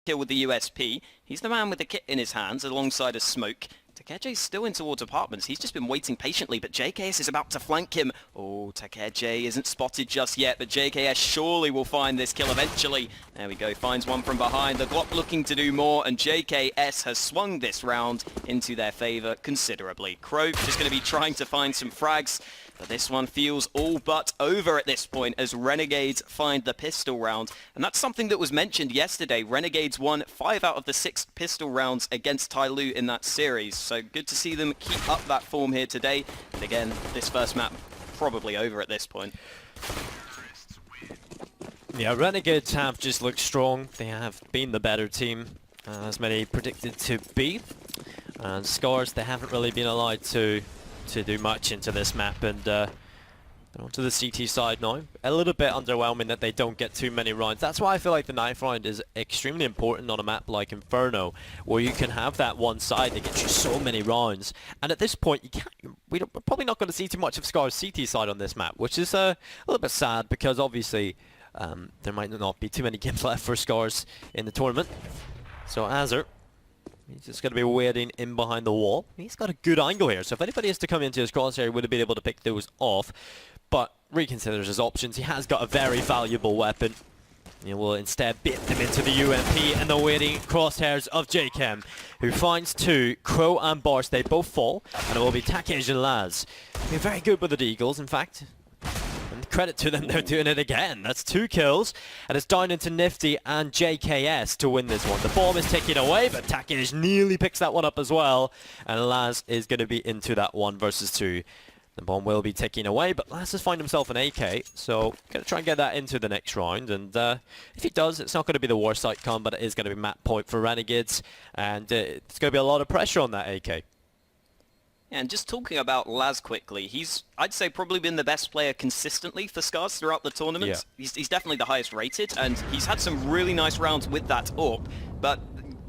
kill with the USP. He's the man with the kit in his hands alongside a smoke. Takeje's still in towards apartments. He's just been waiting patiently, but JKS is about to flank him. Oh, Takeje isn't spotted just yet, but JKS surely will find this kill eventually. There we go, finds one from behind. The Glock looking to do more, and JKS has swung this round into their favor considerably. Croak just going to be trying to find some frags, but this one feels all but over at this point as Renegades find the pistol round. And that's something that was mentioned yesterday. Renegades won 5 out of the 6 pistol rounds against TyLoo in that series. So good to see them keep up that form here today. And again, this first map probably over at this point. Yeah, Renegades have just looked strong. They have been the better team, as many predicted to be. And Scars, they haven't really been allowed to do much into this map, and they're onto the CT side now. A little bit underwhelming that they don't get too many rounds. That's why I feel like the knife round is extremely important on a map like Inferno, where you can have that one side that gets you so many rounds. And at this point, we're probably not going to see too much of Scar's CT side on this map, which is a little bit sad because obviously there might not be too many games left for Scars in the tournament. So Azur, he's just going to be waiting in behind the wall. He's got a good angle here, so if anybody has to come into his crosshair, he would have been able to pick those off. But reconsiders his options. He has got a very valuable weapon. He will instead bait them into the UMP and the waiting crosshairs of JKem, who finds 2. Crow and Bars, they both fall, and it will be Takej and Laz. They're very good with the Deagles, in fact. And credit to them, they're doing it again. That's 2 kills, and it's down into Nifty and JKS to win this one. The bomb is taken away, but Takej nearly picks that one up as well, and Laz is going to be into that 1 versus 2. The bomb will be taken away, but Laz has found himself an AK, so going to try and get that into the next round, and if he does, it's not going to be the worst outcome, but it is going to be map point for Renegades, and it's going to be a lot of pressure on that AK. And just talking about Laz quickly, he's, I'd say, probably been the best player consistently for Scars throughout the tournament. Yeah. He's definitely the highest rated, and he's had some really nice rounds with that AWP, but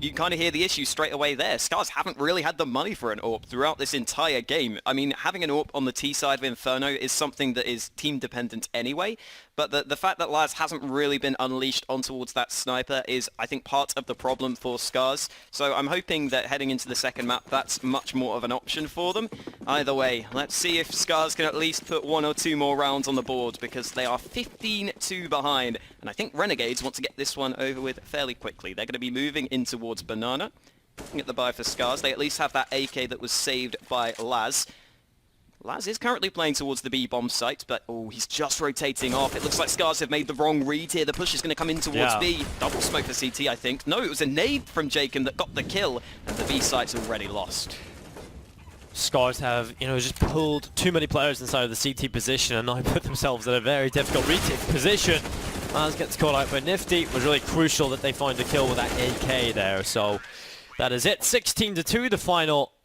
you kind of hear the issue straight away there. Scars haven't really had the money for an AWP throughout this entire game. I mean, having an AWP on the T side of Inferno is something that is team dependent anyway, but the fact that Laz hasn't really been unleashed on towards that sniper is, I think, part of the problem for Scars. So I'm hoping that heading into the second map, that's much more of an option for them. Either way, let's see if Scars can at least put 1 or 2 more rounds on the board, because they are 15-2 behind. And I think Renegades want to get this one over with fairly quickly. They're going to be moving in towards Banana. Looking at the buy for Scars, they at least have that AK that was saved by Laz. Laz is currently playing towards the B-bomb site, but oh, he's just rotating off. It looks like Scars have made the wrong read here. The push is going to come in towards B. Double smoke for CT, I think. No, it was a nade from Jacob that got the kill, and the B site's already lost. Scars have, just pulled too many players inside of the CT position and now put themselves in a very difficult retake position. Laz gets caught out by Nifty. It was really crucial that they find a kill with that AK there, so that is it. 16-2,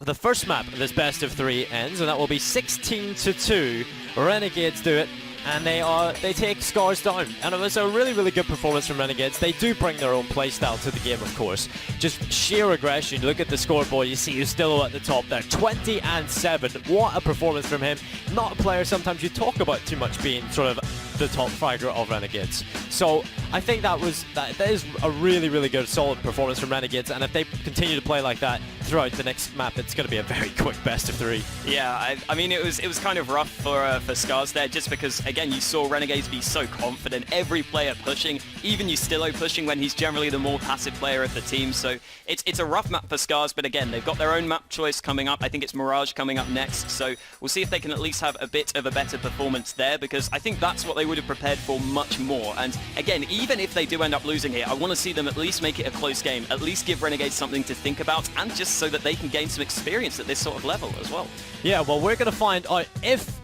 the first map of this best of 3 ends, and that will be 16-2. Renegades do it, and they take Scars down. And it was a really, really good performance from Renegades. They do bring their own playstyle to the game, of course. Just sheer aggression. Look at the scoreboard. You see Ustillo at the top there. 20-7. What a performance from him. Not a player sometimes you talk about too much being sort of the top fragger of Renegades. So I think that is a really, really good, solid performance from Renegades, and if they continue to play like that throughout the next map, it's going to be a very quick best of 3. Yeah, I mean, it was kind of rough for Scars there, just because, again, you saw Renegades be so confident, every player pushing, even Ustillo pushing when he's generally the more passive player of the team, so it's a rough map for Scars, but again, they've got their own map choice coming up. I think it's Mirage coming up next, so we'll see if they can at least have a bit of a better performance there, because I think that's what they would have prepared for much more. And again, even if they do end up losing here, I want to see them at least make it a close game, at least give Renegades something to think about, and just so that they can gain some experience at this sort of level as well. Yeah, well, we're going to find out if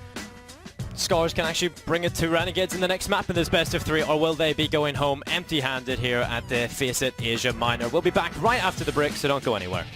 Scars can actually bring it to Renegades in the next map in this best of 3, or will they be going home empty-handed here at the FACEIT Asia Minor. We'll be back right after the break, so don't go anywhere.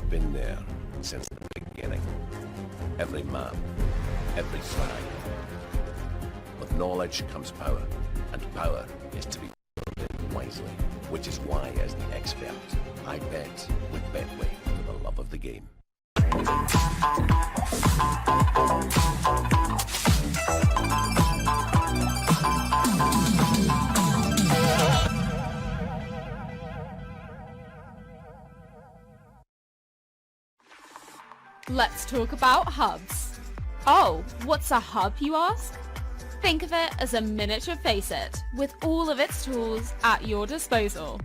I've been there since the beginning. Every man, every flag. With knowledge comes power, and power is to be wielded wisely. Which is why, as the expert, I bet with Betway for the love of the game. Let's talk about hubs. Oh, what's a hub, you ask? Think of it as a miniature FACEIT with all of its tools at your disposal.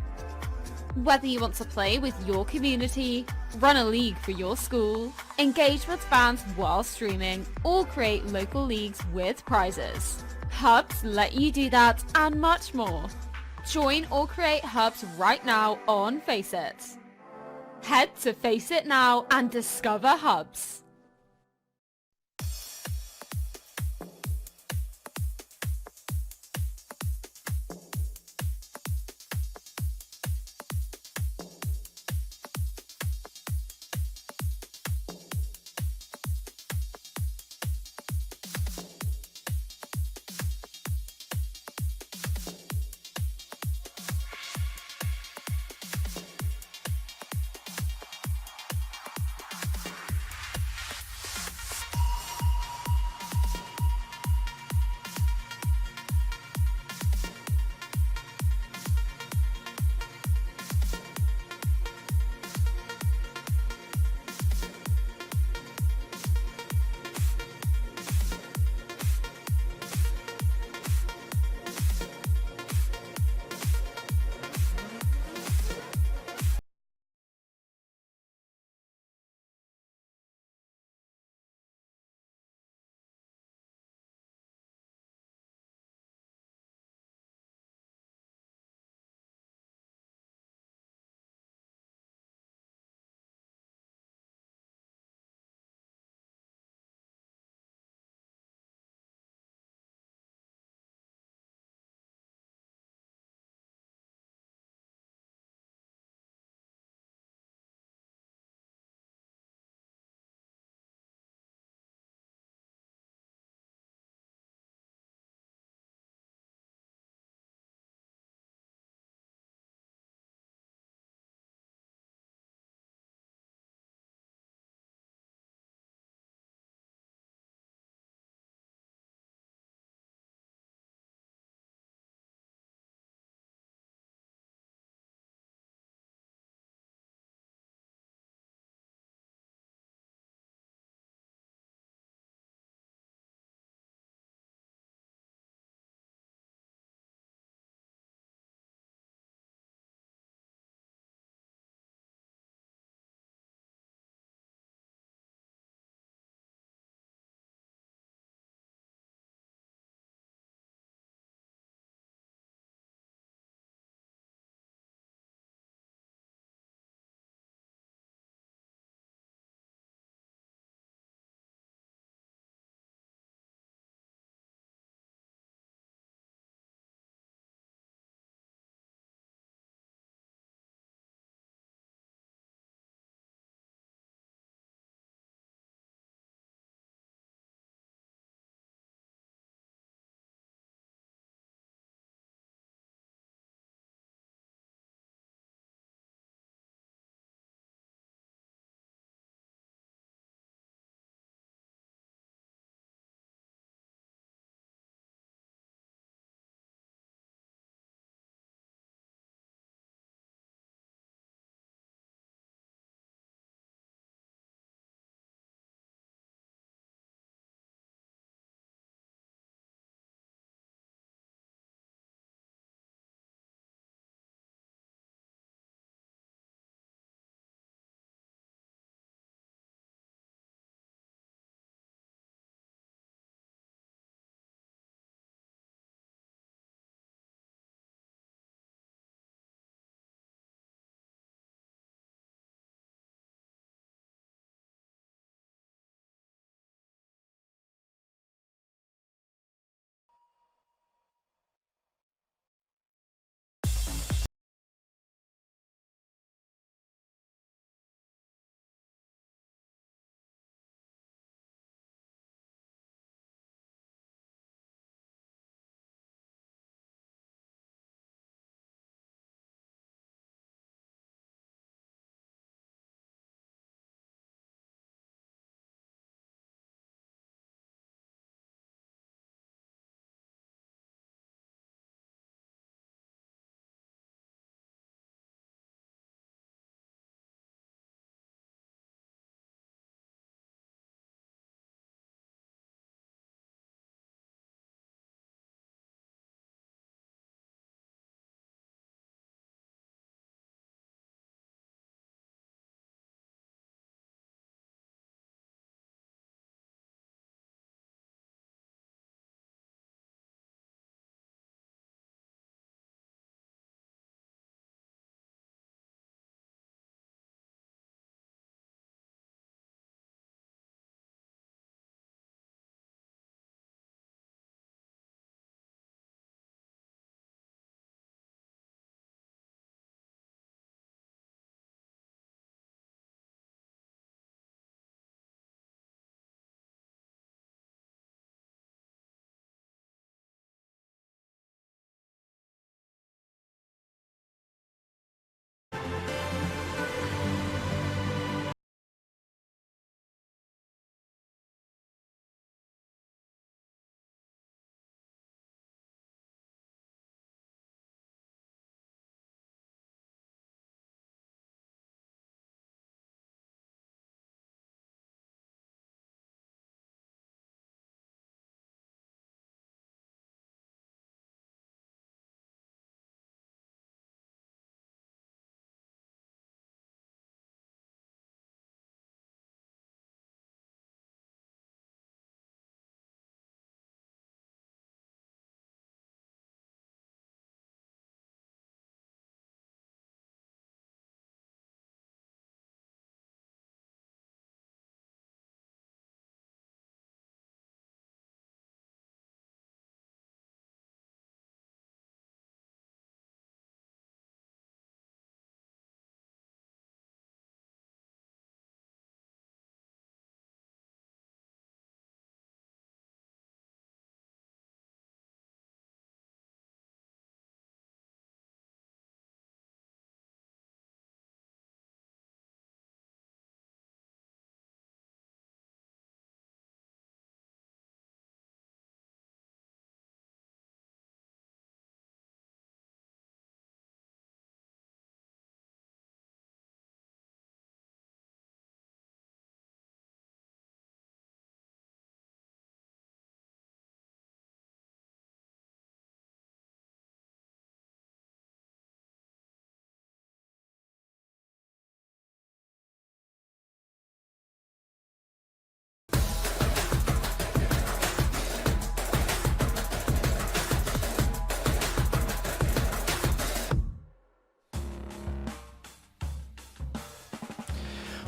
Whether you want to play with your community, run a league for your school, engage with fans while streaming, or create local leagues with prizes, hubs let you do that and much more. Join or create hubs right now on FACEIT. Head to FACEIT now and discover hubs.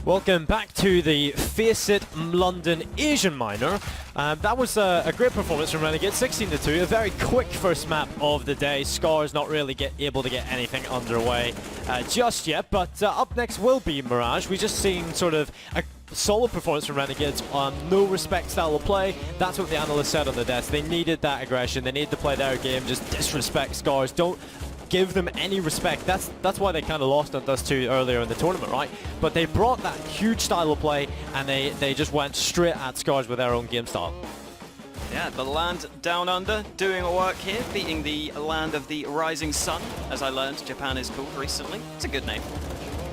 Welcome back to the FACEIT London Asian Minor. That was a great performance from Renegades, 16-2, a very quick first map of the day. Scars not really able to get anything underway just yet, but up next will be Mirage. We just seen sort of a solid performance from Renegades on no respect style of play. That's what the analysts said on the desk. They needed that aggression, they needed to play their game, just disrespect Scars, don't give them any respect. That's why they kind of lost on Dust 2 earlier in the tournament, right? But they brought that huge style of play and they just went straight at Scars with their own game style. Yeah, the land down under doing work here, beating the land of the rising sun, as I learned Japan is called recently. It's a good name.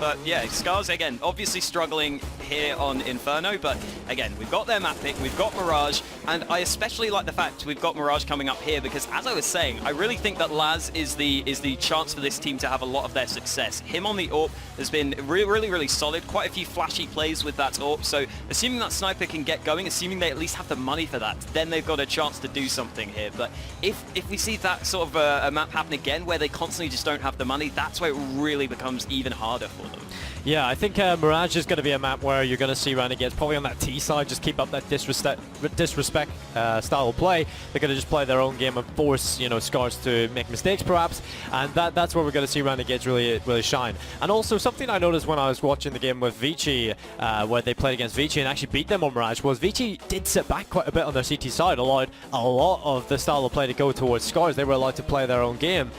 But yeah, Scars, again, obviously struggling here on Inferno, but again, we've got their map pick, we've got Mirage, and I especially like the fact we've got Mirage coming up here because, as I was saying, I really think that Laz is the chance for this team to have a lot of their success. Him on the AWP has been really solid, quite a few flashy plays with that AWP, so assuming that Sniper can get going, assuming they at least have the money for that, then they've got a chance to do something here. But if we see that sort of a map happen again where they constantly just don't have the money, that's where it really becomes even harder for them. Yeah, I think Mirage is going to be a map where you're going to see Renegades probably on that T side, just keep up that disrespect style of play. They're going to just play their own game and force, you know, Scars to make mistakes perhaps, and that's where we're going to see Renegades really shine. And also something I noticed when I was watching the game with Vici, where they played against Vici and actually beat them on Mirage, was Vici did sit back quite a bit on their CT side, allowed a lot of the style of play to go towards Scars. They were allowed to play their own game.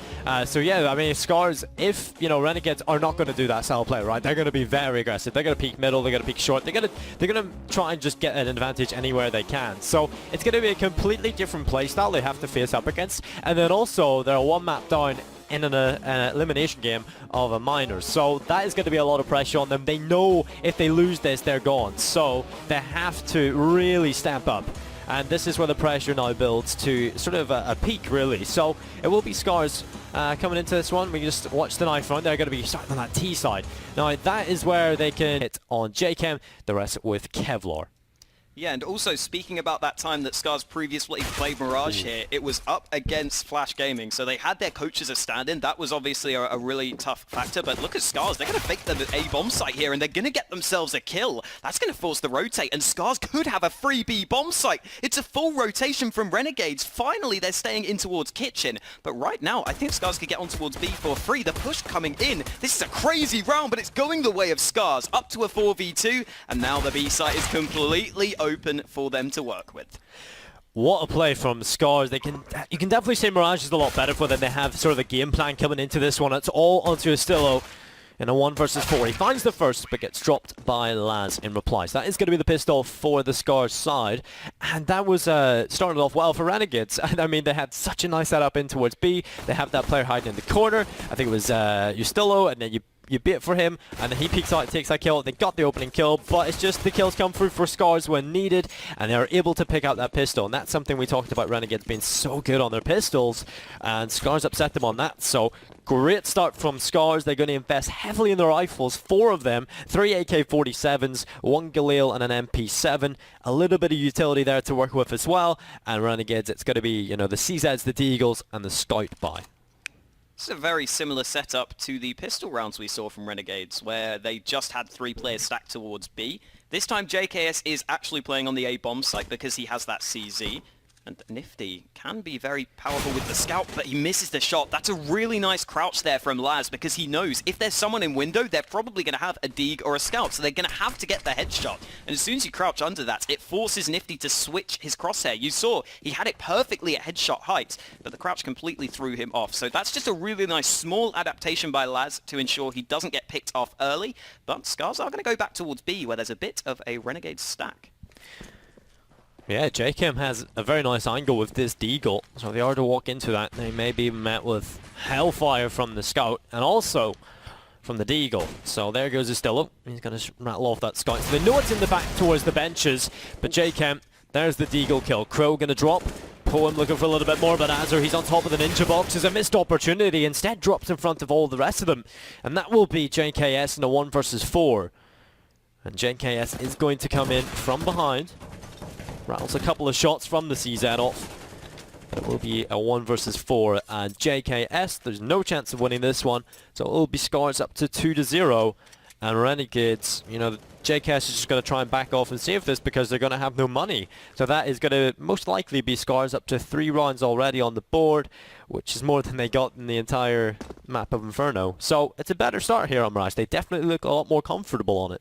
So yeah, I mean, Scars, if, you know, Renegades are not going to do that style of play, right? They're going to be very aggressive. They're going to peek middle, they're going to peek short, they're going to try and just get an advantage anywhere they can. So it's going to be a completely different play style they have to face up against. And then also they're one map down in an elimination game of a minor, so that is going to be a lot of pressure on them. They know if they lose this, they're gone, so they have to really step up. And this is where the pressure now builds to sort of a peak, really. So it will be Scars coming into this one. We can just watch the knife front. They're going to be starting on that T side. Now that is where they can hit on JChem, the rest with Kevlar. Yeah, and also speaking about that time that Scars previously played Mirage here, it was up against Flash Gaming, so they had their coaches a stand-in. That was obviously a really tough factor, but look at Scars. They're going to fake them at A bomb site here, and they're going to get themselves a kill. That's going to force the rotate, and Scars could have a free B bomb site. It's a full rotation from Renegades. Finally, they're staying in towards Kitchen, but right now, I think Scars could get on towards B for free. The push coming in. This is a crazy round, but it's going the way of Scars, up to a 4v2, and now the B site is completely open for them to work with. What a play from Scars. You can definitely say Mirage is a lot better for them. They have sort of a game plan coming into this one. It's all onto Astillo in a 1 versus 4. He finds the first, but gets dropped by Laz in reply. So that is going to be the pistol for the Scars side. And that was started off well for Renegades. And I mean, they had such a nice setup in towards B. They have that player hiding in the corner. I think it was Ustillo, and then you bait for him, and then he peeks out and takes that kill. They got the opening kill, but it's just the kills come through for Scars when needed, and they're able to pick out that pistol. And that's something we talked about, Renegades being so good on their pistols, and Scars upset them on that. So great start from Scars. They're going to invest heavily in their rifles, 4 of them, 3 AK-47s, 1 Galil and an MP7. A little bit of utility there to work with as well. And Renegades, it's going to be, you know, the CZs, the Deagles, and the Scout buy. This is a very similar setup to the pistol rounds we saw from Renegades, where they just had 3 players stacked towards B. This time JKS is actually playing on the A bomb site because he has that CZ. And Nifty can be very powerful with the scout, but he misses the shot. That's a really nice crouch there from Laz, because he knows if there's someone in window, they're probably going to have a Deag or a scout, so they're going to have to get the headshot. And as soon as you crouch under that, it forces Nifty to switch his crosshair. You saw he had it perfectly at headshot height, but the crouch completely threw him off. So that's just a really nice small adaptation by Laz to ensure he doesn't get picked off early. But Scars are going to go back towards B, where there's a bit of a Renegade stack. Yeah, JChem has a very nice angle with this Deagle, so if they are to walk into that, they may be met with hellfire from the Scout, and also from the Deagle. So there goes Astillo. He's going to rattle off that Scout. So they know it's in the back towards the benches, but JChem, there's the Deagle kill. Crow going to drop. Poem looking for a little bit more, but Azur, he's on top of the ninja box. Is a missed opportunity. Instead drops in front of all the rest of them, and that will be JKS in a 1 versus 4. And JKS is going to come in from behind. Rattles a couple of shots from the CZ off. It will be a 1 versus 4, and JKS, there's no chance of winning this one, so it will be Scars up to 2-0 And Renegades, you know, JKS is just going to try and back off and save this because they're going to have no money. So that is going to most likely be Scars up to 3 rounds already on the board, which is more than they got in the entire map of Inferno. So it's a better start here on Mirage. They definitely look a lot more comfortable on it.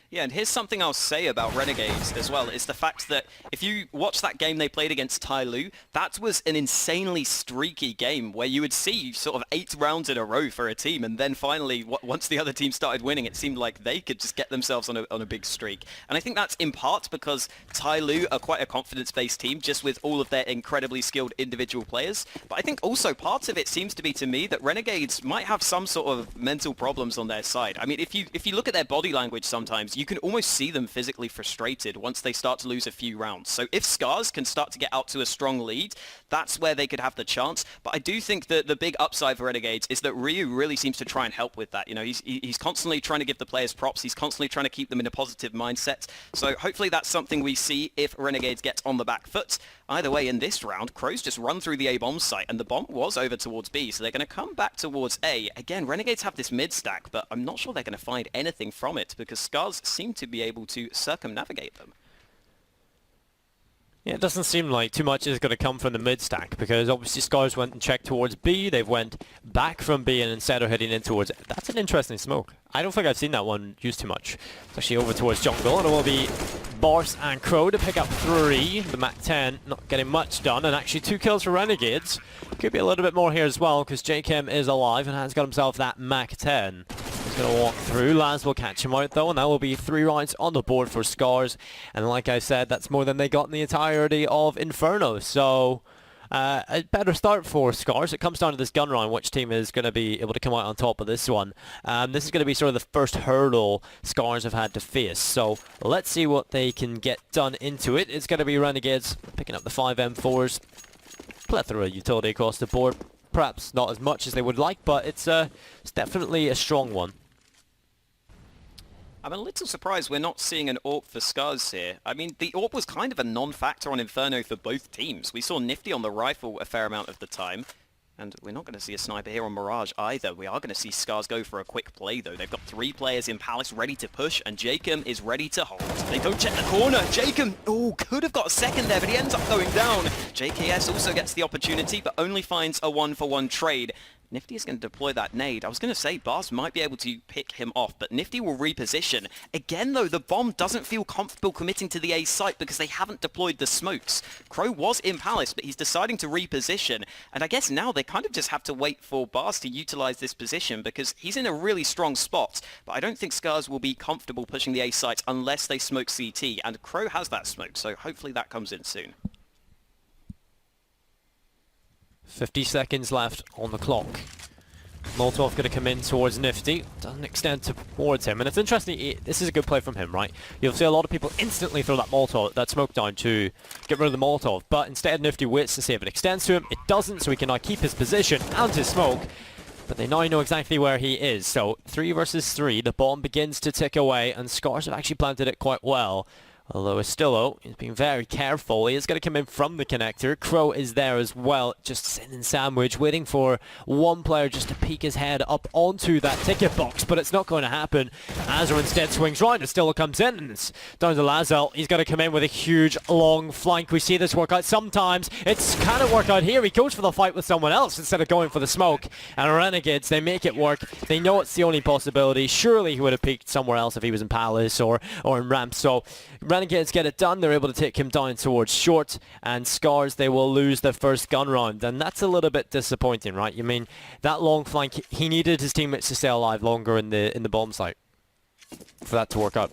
Yeah, and here's something I'll say about Renegades as well, is the fact that if you watch that game they played against TyLoo, that was an insanely streaky game where you would see sort of 8 rounds in a row for a team, and then finally, once the other team started winning, it seemed like they could just get themselves on a big streak. And I think that's in part because TyLoo are quite a confidence-based team, just with all of their incredibly skilled individual players. But I think also part of it seems to be to me that Renegades might have some sort of mental problems on their side. I mean, if you look at their body language sometimes, you can almost see them physically frustrated once they start to lose a few rounds. So if Scars can start to get out to a strong lead, that's where they could have the chance. But I do think that the big upside for Renegades is that Ryu really seems to try and help with that. You know, he's constantly trying to give the players props. He's constantly trying to keep them in a positive mindset. So hopefully that's something we see if Renegades gets on the back foot. Either way, in this round, Crow's just run through the A bomb site, and the bomb was over towards B, so they're going to come back towards A. Again, Renegades have this mid stack, but I'm not sure they're going to find anything from it, because Scars seem to be able to circumnavigate them. Yeah, it doesn't seem like too much is going to come from the mid stack, because obviously Scars went and checked towards B, they've went back from B and instead of heading in towards... That's an interesting smoke. I don't think I've seen that one used too much. It's actually over towards jungle, and it will be Boris and Crow to pick up 3. The MAC-10 not getting much done, and actually 2 kills for Renegades. Could be a little bit more here as well, because JKM is alive and has got himself that MAC-10. He's going to walk through. Laz will catch him out though, and that will be 3 rounds on the board for Scars. And like I said, that's more than they got in the entirety of Inferno. So a better start for Scars. It comes down to this gun round, which team is going to be able to come out on top of this one. This is going to be sort of the first hurdle Scars have had to face. So let's see what they can get done into it. It's going to be Renegades picking up the 5 M4s. Plethora of utility across the board. Perhaps not as much as they would like, but it's definitely a strong one. I'm a little surprised we're not seeing an AWP for Scars here. I mean, the AWP was kind of a non-factor on Inferno for both teams. We saw Nifty on the rifle a fair amount of the time. And we're not going to see a sniper here on Mirage either. We are going to see Scars go for a quick play, though. They've got 3 players in Palace ready to push, and Jacob is ready to hold. They don't check the corner. Jacob, could have got a second there, but he ends up going down. JKS also gets the opportunity, but only finds a 1-for-1 trade. Nifty is going to deploy that nade. I was going to say Bars might be able to pick him off, but Nifty will reposition. Again, though, the bomb doesn't feel comfortable committing to the A site because they haven't deployed the smokes. Crow was in Palace, but he's deciding to reposition. And I guess now they kind of just have to wait for Bars to utilize this position because he's in a really strong spot. But I don't think Scars will be comfortable pushing the A site unless they smoke CT. And Crow has that smoke, so hopefully that comes in soon. 50 seconds left on the clock. Molotov going to come in towards Nifty. Doesn't extend towards him. And it's interesting, this is a good play from him, right? You'll see a lot of people instantly throw that Molotov, that smoke down to get rid of the Molotov. But instead Nifty waits to see if it extends to him. It doesn't, so he can now keep his position and his smoke. But they now know exactly where he is. So 3 versus 3. The bomb begins to tick away, and Scars have actually planted it quite well. Although Estillo is being very careful. He is going to come in from the connector. Crow is there as well, just sitting sandwich, waiting for one player just to peek his head up onto that ticket box, but it's not going to happen. Azar instead swings round. Estillo comes in, and it's down to Lazel. He's going to come in with a huge, long flank. We see this work out sometimes. It's kind of work out here. He goes for the fight with someone else instead of going for the smoke. And Renegades, they make it work. They know it's the only possibility. Surely he would have peeked somewhere else if he was in Palace or in Ramp. So Renegades get it done. They're able to take him down towards short, and Scars, they will lose their first gun round, and that's a little bit disappointing, right? You mean that long flank, he needed his teammates to stay alive longer in the bomb site for that to work out.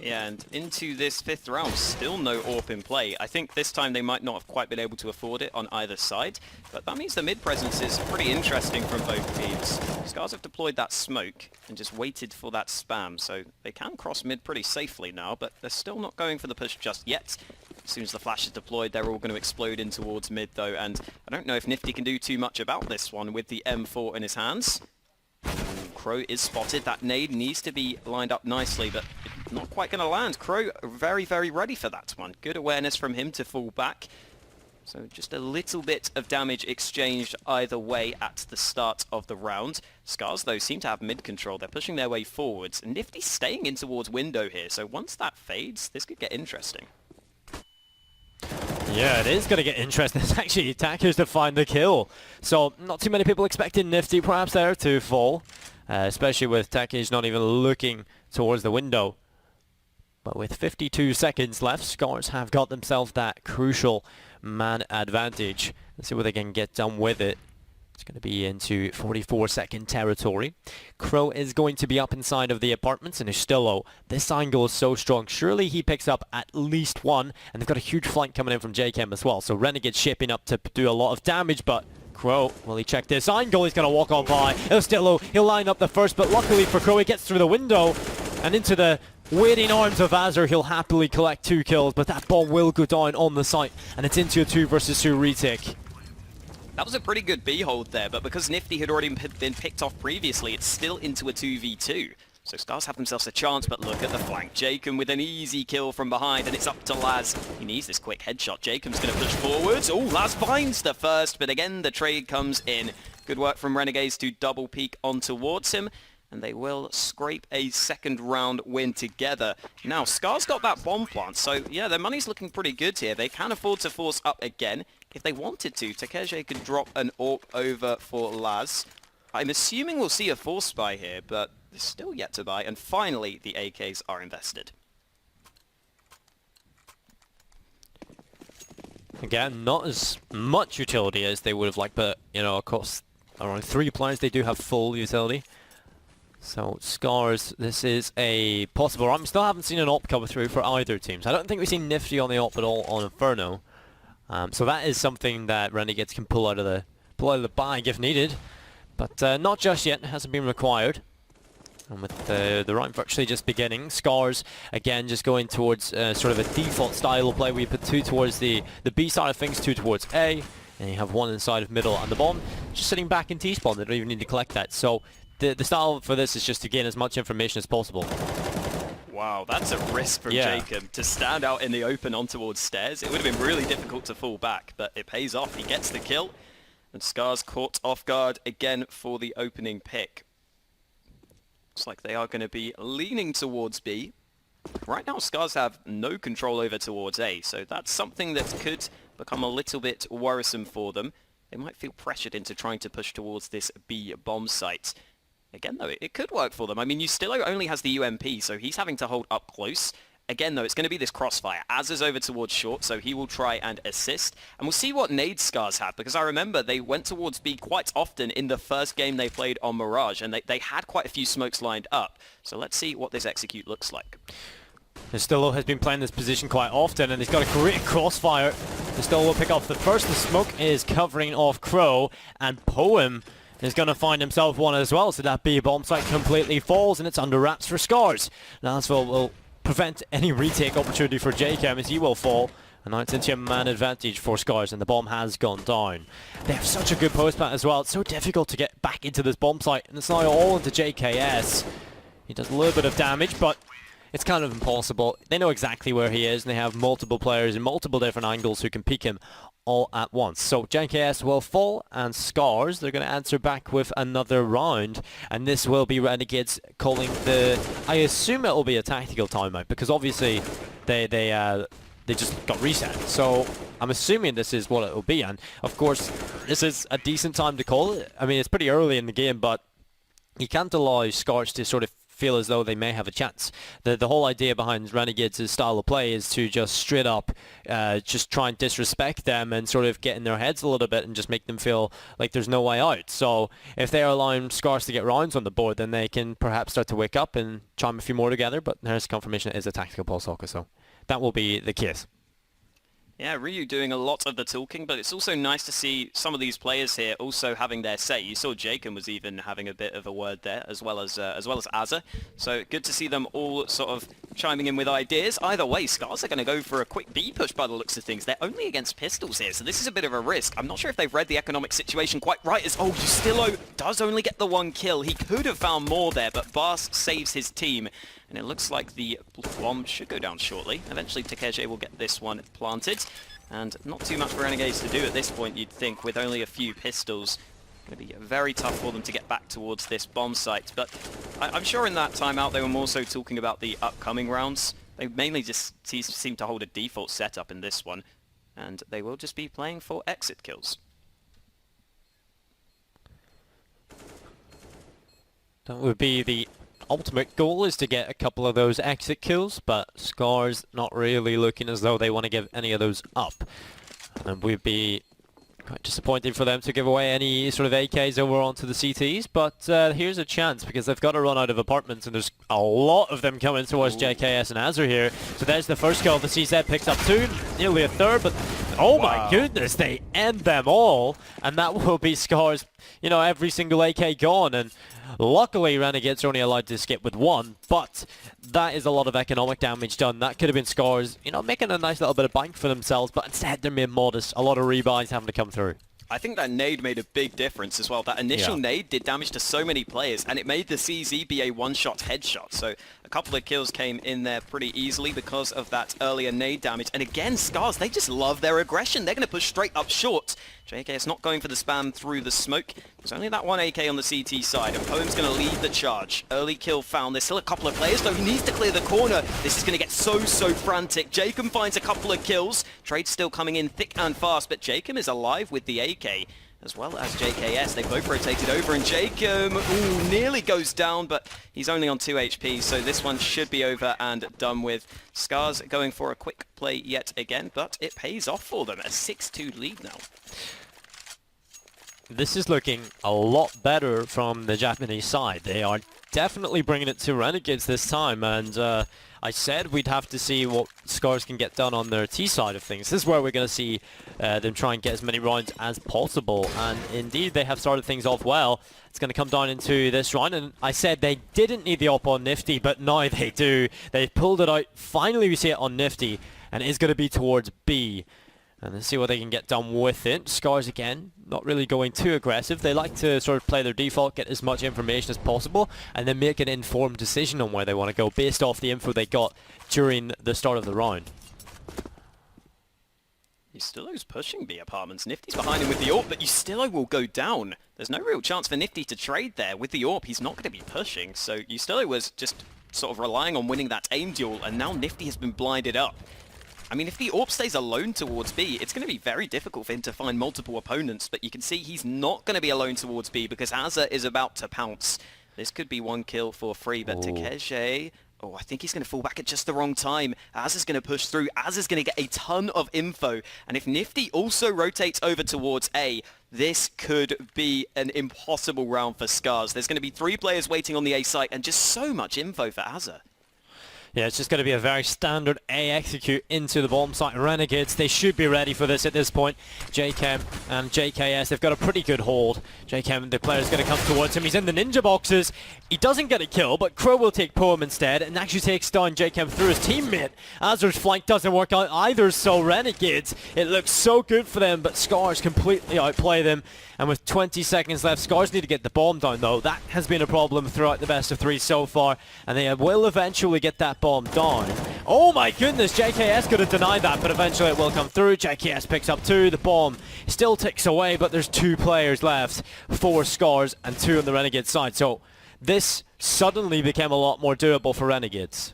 Yeah, and into this 5th round, still no AWP in play. I think this time they might not have quite been able to afford it on either side, but that means the mid presence is pretty interesting from both teams. Scars have deployed that smoke and just waited for that spam, so they can cross mid pretty safely now, but they're still not going for the push just yet. As soon as the flash is deployed, they're all going to explode in towards mid though, and I don't know if Nifty can do too much about this one with the M4 in his hands. Crow is spotted. That nade needs to be lined up nicely, but not quite going to land. Crow very, very ready for that one. Good awareness from him to fall back. So just a little bit of damage exchanged either way at the start of the round. Scars, though, seem to have mid-control. They're pushing their way forwards. Nifty staying in towards window here, so once that fades, this could get interesting. Yeah, it is going to get interesting. It's actually attackers to find the kill. So not too many people expecting Nifty perhaps there to fall, especially with Takage not even looking towards the window. But with 52 seconds left, Scars have got themselves that crucial man advantage. Let's see what they can get done with it. It's going to be into 44-second territory. Crow is going to be up inside of the apartments, and Ustillo, this angle is so strong. Surely he picks up at least one, and they've got a huge flank coming in from JChem as well. So Renegades shaping up to do a lot of damage, but Crow, will he check this angle? He's going to walk on by. Ustillo, he'll line up the first, but luckily for Crow, he gets through the window and into the waiting arms of Azure. He'll happily collect 2 kills, but that bomb will go down on the site, and it's into a 2 versus 2 retake. That was a pretty good B hold there, but because Nifty had already been picked off previously, it's still into a 2v2. So Scars have themselves a chance, but look at the flank. Jacob with an easy kill from behind, and it's up to Laz. He needs this quick headshot. Jacob's going to push forwards. Oh, Laz finds the first, but again, the trade comes in. Good work from Renegades to double peek on towards him, and they will scrape a second round win together. Now, Scars got that bomb plant, so yeah, their money's looking pretty good here. They can afford to force up again. If they wanted to, Takeje could drop an AWP over for Laz. I'm assuming we'll see a force buy here, but they're still yet to buy. And finally, the AKs are invested. Again, not as much utility as they would have liked, but, you know, of course, around 3 players, they do have full utility. So, Scars, this is a possible run. We still haven't seen an AWP come through for either teams. I don't think we've seen Nifty on the AWP at all on Inferno. So that is something that Renegades can pull out of the bag if needed, but not just yet. It hasn't been required. And with the round virtually just beginning, Scars again just going towards sort of a default style of play where you put 2 towards the B side of things, 2 towards A, and you have 1 inside of middle, and the bomb just sitting back in T-spawn. They don't even need to collect that. So the style for this is just to gain as much information as possible. Wow, that's a risk from Jacob to stand out in the open on towards stairs. It would have been really difficult to fall back, but it pays off. He gets the kill, and Scars caught off guard again for the opening pick. Looks like they are going to be leaning towards B. Right now, Scars have no control over towards A, so that's something that could become a little bit worrisome for them. They might feel pressured into trying to push towards this B bomb site. Again, though, it could work for them. I mean, Ustillo only has the UMP, so he's having to hold up close. Again, though, it's going to be this crossfire. Az is over towards short, so he will try and assist. And we'll see what nade Scars have, because I remember they went towards B quite often in the first game they played on Mirage, and they had quite a few smokes lined up. So let's see what this execute looks like. Ustillo has been playing this position quite often, and he's got a great crossfire. Ustillo will pick off the first. The smoke is covering off Crow, and Poem is going to find himself one as well, so that B bomb site completely falls, and it's under wraps for Scars. Lasville will prevent any retake opportunity for JChem as he will fall, and now it's into a man advantage for Scars, and the bomb has gone down. They have such a good post plant as well. It's so difficult to get back into this bomb site, and it's now all into JKS. He does a little bit of damage, but it's kind of impossible. They know exactly where he is, and they have multiple players in multiple different angles who can peek him all at once. So JKS will fall, and Scars, they're going to answer back with another round, and this will be Renegades calling the... I assume it will be a tactical timeout, because obviously they just got reset. So I'm assuming this is what it will be, and of course this is a decent time to call it. I mean, it's pretty early in the game, but you can't allow Scars to sort of feel as though they may have a chance. The whole idea behind Renegades' style of play is to just straight up just try and disrespect them and sort of get in their heads a little bit and just make them feel like there's no way out. So if they're allowing Scars to get rounds on the board, then they can perhaps start to wake up and chime a few more together, but there's confirmation it is a tactical pulse soccer, so that will be the case. Yeah, Ryu doing a lot of the talking, but it's also nice to see some of these players here also having their say. You saw Jacob was even having a bit of a word there, as well as Azza. So good to see them all sort of chiming in with ideas. Either way, Scars are going to go for a quick B push by the looks of things. They're only against pistols here, so this is a bit of a risk. I'm not sure if they've read the economic situation quite right. As Ustillo does only get the 1 kill. He could have found more there, but Bars saves his team. And it looks like the bomb should go down shortly. Eventually, Takeje will get this one planted. And not too much for Renegades to do at this point, you'd think, with only a few pistols. Going to be very tough for them to get back towards this bomb site. But I'm sure in that timeout they were more so talking about the upcoming rounds. They mainly just seem to hold a default setup in this one. And they will just be playing for exit kills. That would be the ultimate goal, is to get a couple of those exit kills, but Scars not really looking as though they want to give any of those up. And we'd be quite disappointed for them to give away any sort of AKs over onto the CTs, but here's a chance, because they've got to run out of apartments, and there's a lot of them coming towards JKS and Azure here. So there's the first kill. The CZ picks up 2, nearly a third, but oh my goodness, they end them all, and that will be Scars, you know, every single AK gone. And luckily Renegades are only allowed to skip with 1, but that is a lot of economic damage done. That could have been Scars, you know, making a nice little bit of bank for themselves, but instead they're being modest. A lot of rebuys having to come through. I think that nade made a big difference as well. That initial nade did damage to so many players, and it made the CZ be a one-shot headshot. So a couple of kills came in there pretty easily because of that earlier nade damage. And again, Scars, they just love their aggression. They're going to push straight up short. JKS not going for the spam through the smoke. There's only that one AK on the CT side, and Poem's going to lead the charge. Early kill found. There's still a couple of players, though. He needs to clear the corner. This is going to get so frantic. Jacob finds a couple of kills. Trade's still coming in thick and fast, but Jacob is alive with the AK, as well as JKS. They both rotated over, and Jacob nearly goes down, but he's only on 2 HP, so this one should be over and done with. Scars going for a quick play yet again, but it pays off for them. A 6-2 lead now. This is looking a lot better from the Japanese side. They are definitely bringing it to Renegades this time, and I said we'd have to see what Scars can get done on their T side of things. This is where we're going to see them try and get as many rounds as possible, and indeed they have started things off well. It's going to come down into this round, and I said they didn't need the op on Nifty, but now they do. They've pulled it out. Finally we see it on Nifty, and it is going to be towards B. And let's see what they can get done with it. Scars again, not really going too aggressive. They like to sort of play their default, get as much information as possible, and then make an informed decision on where they want to go based off the info they got during the start of the round. Yustillo's pushing B apartments. Nifty's behind him with the AWP, but Yustillo will go down. There's no real chance for Nifty to trade there. With the AWP, he's not going to be pushing, so Yustillo was just sort of relying on winning that aim duel, and now Nifty has been blinded up. I mean, if the AWP stays alone towards B, it's going to be very difficult for him to find multiple opponents, but you can see he's not going to be alone towards B because Azza is about to pounce. This could be one kill for free, but Takeshi... Oh, I think he's going to fall back at just the wrong time. Azza's going to push through. Azza's going to get a ton of info. And if Nifty also rotates over towards A, this could be an impossible round for Scars. There's going to be 3 players waiting on the A site and just so much info for Azza. Yeah, it's just going to be a very standard A execute into the bomb site. Renegades, they should be ready for this at this point. JChem and JKS, they've got a pretty good hold. JChem, the player's going to come towards him. He's in the ninja boxes. He doesn't get a kill, but Crow will take Poem instead and actually takes down JChem through his teammate. Azur's flank doesn't work out either, so Renegades, it looks so good for them, but Scars completely outplay them. And with 20 seconds left, Scars need to get the bomb down, though. That has been a problem throughout the best of 3 so far, and they will eventually get that bomb down. Oh my goodness, JKS could have denied that, but eventually it will come through. JKS picks up 2. The bomb still ticks away, but there's 2 players left. 4 Scars and 2 on the Renegade side. So this suddenly became a lot more doable for Renegades.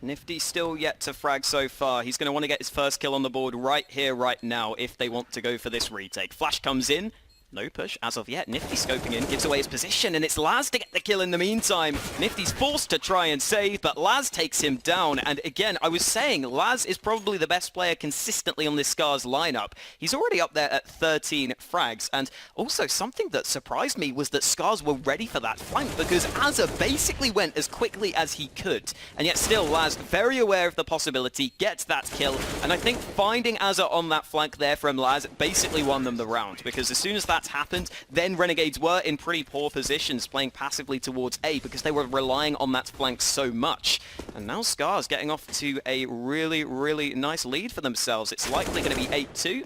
Nifty still yet to frag so far. He's going to want to get his first kill on the board right here, right now, if they want to go for this retake. Flash comes in. No push as of yet. Nifty scoping in, gives away his position, and it's Laz to get the kill in the meantime. Nifty's forced to try and save, but Laz takes him down. And again, I was saying, Laz is probably the best player consistently on this Scars lineup. He's already up there at 13 frags. And also, something that surprised me was that Scars were ready for that flank, because Azza basically went as quickly as he could. And yet still, Laz, very aware of the possibility, gets that kill. And I think finding Azza on that flank there from Laz basically won them the round, because as soon as that happened, then Renegades were in pretty poor positions, playing passively towards A because they were relying on that flank so much. And now Scars getting off to a really, really nice lead for themselves. It's likely going to be 8-2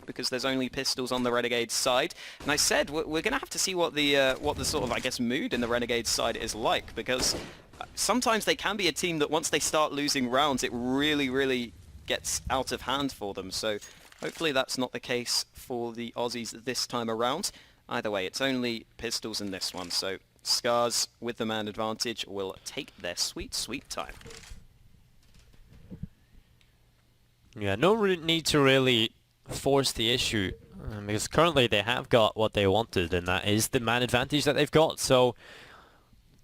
because there's only pistols on the Renegades side. And I said we're going to have to see what the sort of, I guess, mood in the Renegades side is like, because sometimes they can be a team that once they start losing rounds, it really, really gets out of hand for them. So hopefully that's not the case for the Aussies this time around. Either way, it's only pistols in this one, so Scars with the man advantage will take their sweet, sweet time. Yeah, no need to really force the issue, because currently they have got what they wanted, and that is the man advantage that they've got. So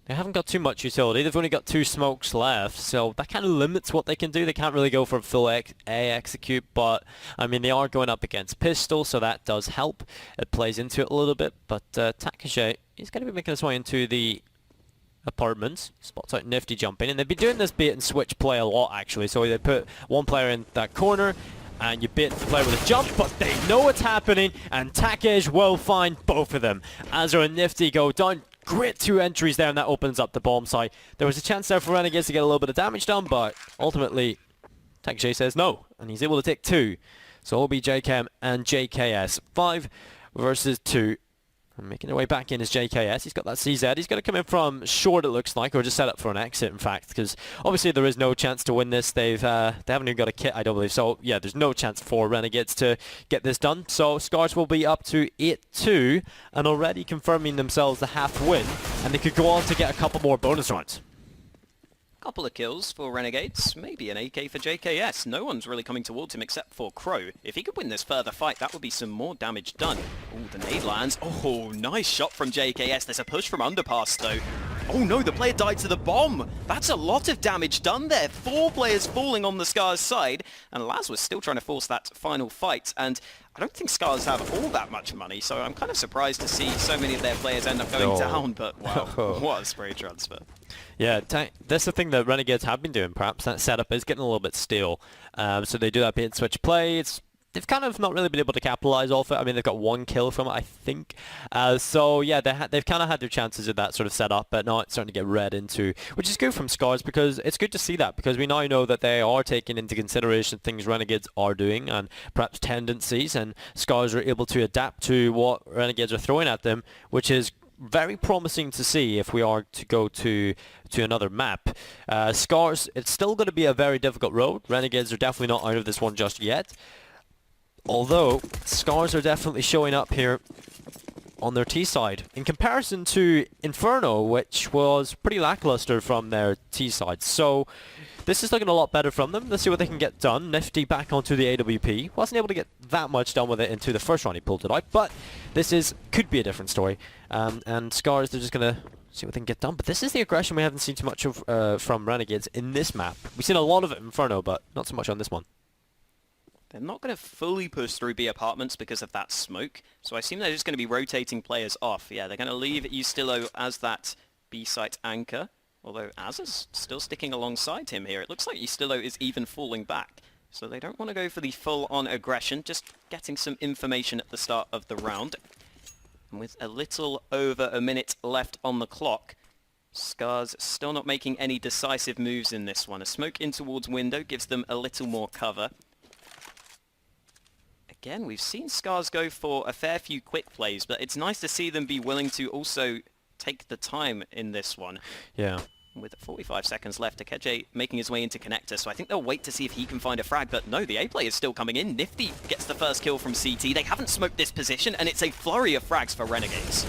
they haven't got too much utility. They've only got 2 smokes left, so that kind of limits what they can do. They can't really go for a full A execute, but I mean, they are going up against pistol, so that does help. It plays into it a little bit, but Takashe, he's going to be making his way into the apartments. Spots out Nifty jumping, and they've been doing this bait and switch play a lot, actually. So they put one player in that corner, and you bait the player with a jump, but they know what's happening, and Takej will find both of them. Azra and Nifty go down. Great 2 entries there, and that opens up the bomb site. There was a chance there for Renegades to get a little bit of damage done, but ultimately Takej says no, and he's able to take 2. So it'll be JKM and JKS. 5 versus 2. And making their way back in is JKS. He's got that CZ. He's going to come in from short, it looks like, or just set up for an exit, in fact, because obviously there is no chance to win this. They haven't even got a kit, I don't believe. So yeah, there's no chance for Renegades to get this done. So Scars will be up to 8-2 and already confirming themselves the half win, and they could go on to get a couple more bonus rounds. Couple of kills for Renegades, maybe an AK for JKS. No one's really coming towards him except for Crow. If he could win this further fight, that would be some more damage done. Oh, the nade lands. Oh, nice shot from JKS. There's a push from underpass, though. Oh no, the player died to the bomb. That's a lot of damage done there. 4 players falling on the Scars side, and Laz was still trying to force that final fight. And I don't think Scars have all that much money, so I'm kind of surprised to see so many of their players end up going down, but wow, what a spray transfer. Yeah, that's the thing that Renegades have been doing, perhaps. That setup is getting a little bit stale. So they do that bait and switch play. They've kind of not really been able to capitalize off it. I mean, they've got 1 kill from it, I think. So yeah, they've kind of had their chances of that sort of setup, but now it's starting to get read into, which is good from Scars, because it's good to see that, because we now know that they are taking into consideration things Renegades are doing and perhaps tendencies, and Scars are able to adapt to what Renegades are throwing at them, which is very promising to see if we are to go to another map. Scars, it's still going to be a very difficult road. Renegades are definitely not out of this one just yet. Although, Scars are definitely showing up here on their T side. In comparison to Inferno, which was pretty lackluster from their T side. So, this is looking a lot better from them. Let's see what they can get done. Nifty back onto the AWP. Wasn't able to get that much done with it into the first round. He pulled it out. But this could be a different story. And Scars, they're just going to see what they can get done. But this is the aggression we haven't seen too much of from Renegades in this map. We've seen a lot of it in Inferno, but not so much on this one. They're not going to fully push through B apartments because of that smoke, so I assume they're just going to be rotating players off. Yeah, they're going to leave Ustillo as that B site anchor, although Az is still sticking alongside him here. It looks like Ustillo is even falling back, so they don't want to go for the full-on aggression, just getting some information at the start of the round. And with a little over a minute left on the clock, Scars still not making any decisive moves in this one. A smoke in towards window gives them a little more cover. Again, we've seen Scars go for a fair few quick plays, but it's nice to see them be willing to also take the time in this one. Yeah. With 45 seconds left, Akeje making his way into connector, so I think they'll wait to see if he can find a frag, but no, the A play is still coming in. Nifty gets the first kill from CT. They haven't smoked this position, and it's a flurry of frags for Renegades.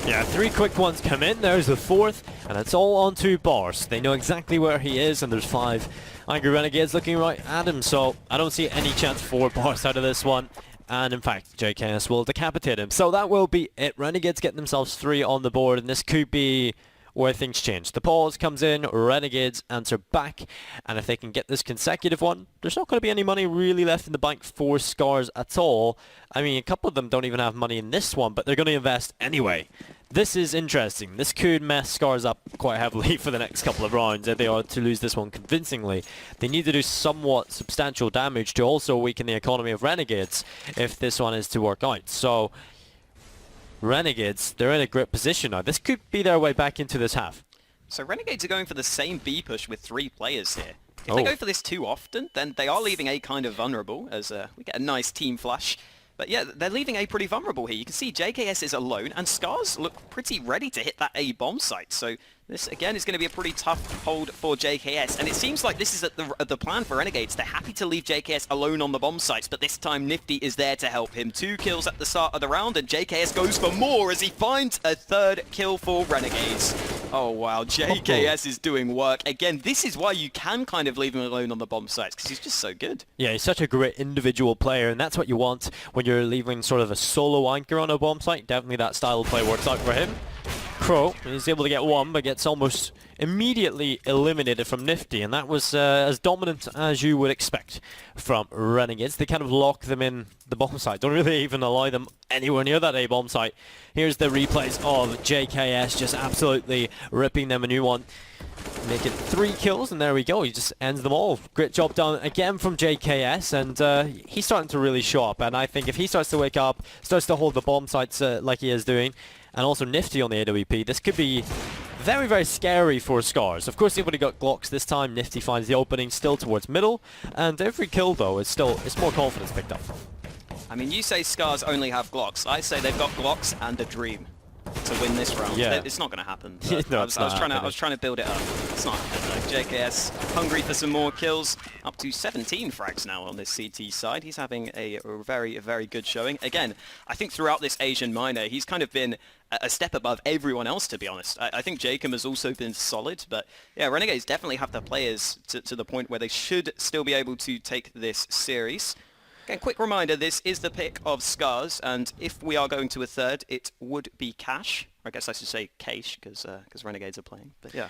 Yeah, 3 quick ones come in. There's the 4th, and it's all on to Bars. They know exactly where he is, and there's 5 angry Renegades looking right at him, so I don't see any chance for Bars out of this one. And in fact, JKS will decapitate him. So that will be it. Renegades getting themselves 3 on the board, and this could be where things change. The pause comes in, Renegades answer back, and if they can get this consecutive one, there's not going to be any money really left in the bank for Scars at all. I mean, a couple of them don't even have money in this one, but they're going to invest anyway. This is interesting. This could mess Scars up quite heavily for the next couple of rounds if they are to lose this one convincingly. They need to do somewhat substantial damage to also weaken the economy of Renegades if this one is to work out. So Renegades, they're in a great position now. This could be their way back into this half. So Renegades are going for the same B push with 3 players here. If they go for this too often, then they are leaving A kind of vulnerable, as we get a nice team flash. But yeah, they're leaving A pretty vulnerable here. You can see JKS is alone, and Scars look pretty ready to hit that A bomb site. So this, again, is going to be a pretty tough hold for JKS. And it seems like this is the plan for Renegades. They're happy to leave JKS alone on the bomb sites, but this time Nifty is there to help him. 2 kills at the start of the round, and JKS goes for more as he finds a 3rd kill for Renegades. Oh, wow. JKS is doing work. Again, this is why you can kind of leave him alone on the bomb sites, because he's just so good. Yeah, he's such a great individual player, and that's what you want when you're leaving sort of a solo anchor on a bomb site. Definitely that style of play works out for him. Crow is able to get one, but gets almost immediately eliminated from Nifty, and that was as dominant as you would expect from Renegades. They kind of lock them in the bomb site, don't really even allow them anywhere near that A bomb site. Here's the replays of JKS just absolutely ripping them a new one. Make it 3 kills, and there we go. He just ends them all. Great job done again from JKS, and he's starting to really show up. And I think if he starts to wake up, starts to hold the bomb sites like he is doing, and also Nifty on the AWP, this could be very, very scary for Scars. Of course, they've already got Glocks this time. Nifty finds the opening still towards middle, and every kill, though, is more confidence picked up. I mean, you say Scars only have Glocks. I say they've got Glocks and a dream to win this round. Yeah. It's not going to happen. No, I was trying to build it up. It's not happening. JKS hungry for some more kills. Up to 17 frags now on this CT side. He's having a very, very good showing. Again, I think throughout this Asian minor, he's kind of been a step above everyone else, to be honest. I think Jacob has also been solid, but yeah, Renegades definitely have the players to the point where they should still be able to take this series. Again, quick reminder, this is the pick of Scars, and if we are going to a 3rd, it would be Cash. I guess I should say Cash, because Renegades are playing, but yeah.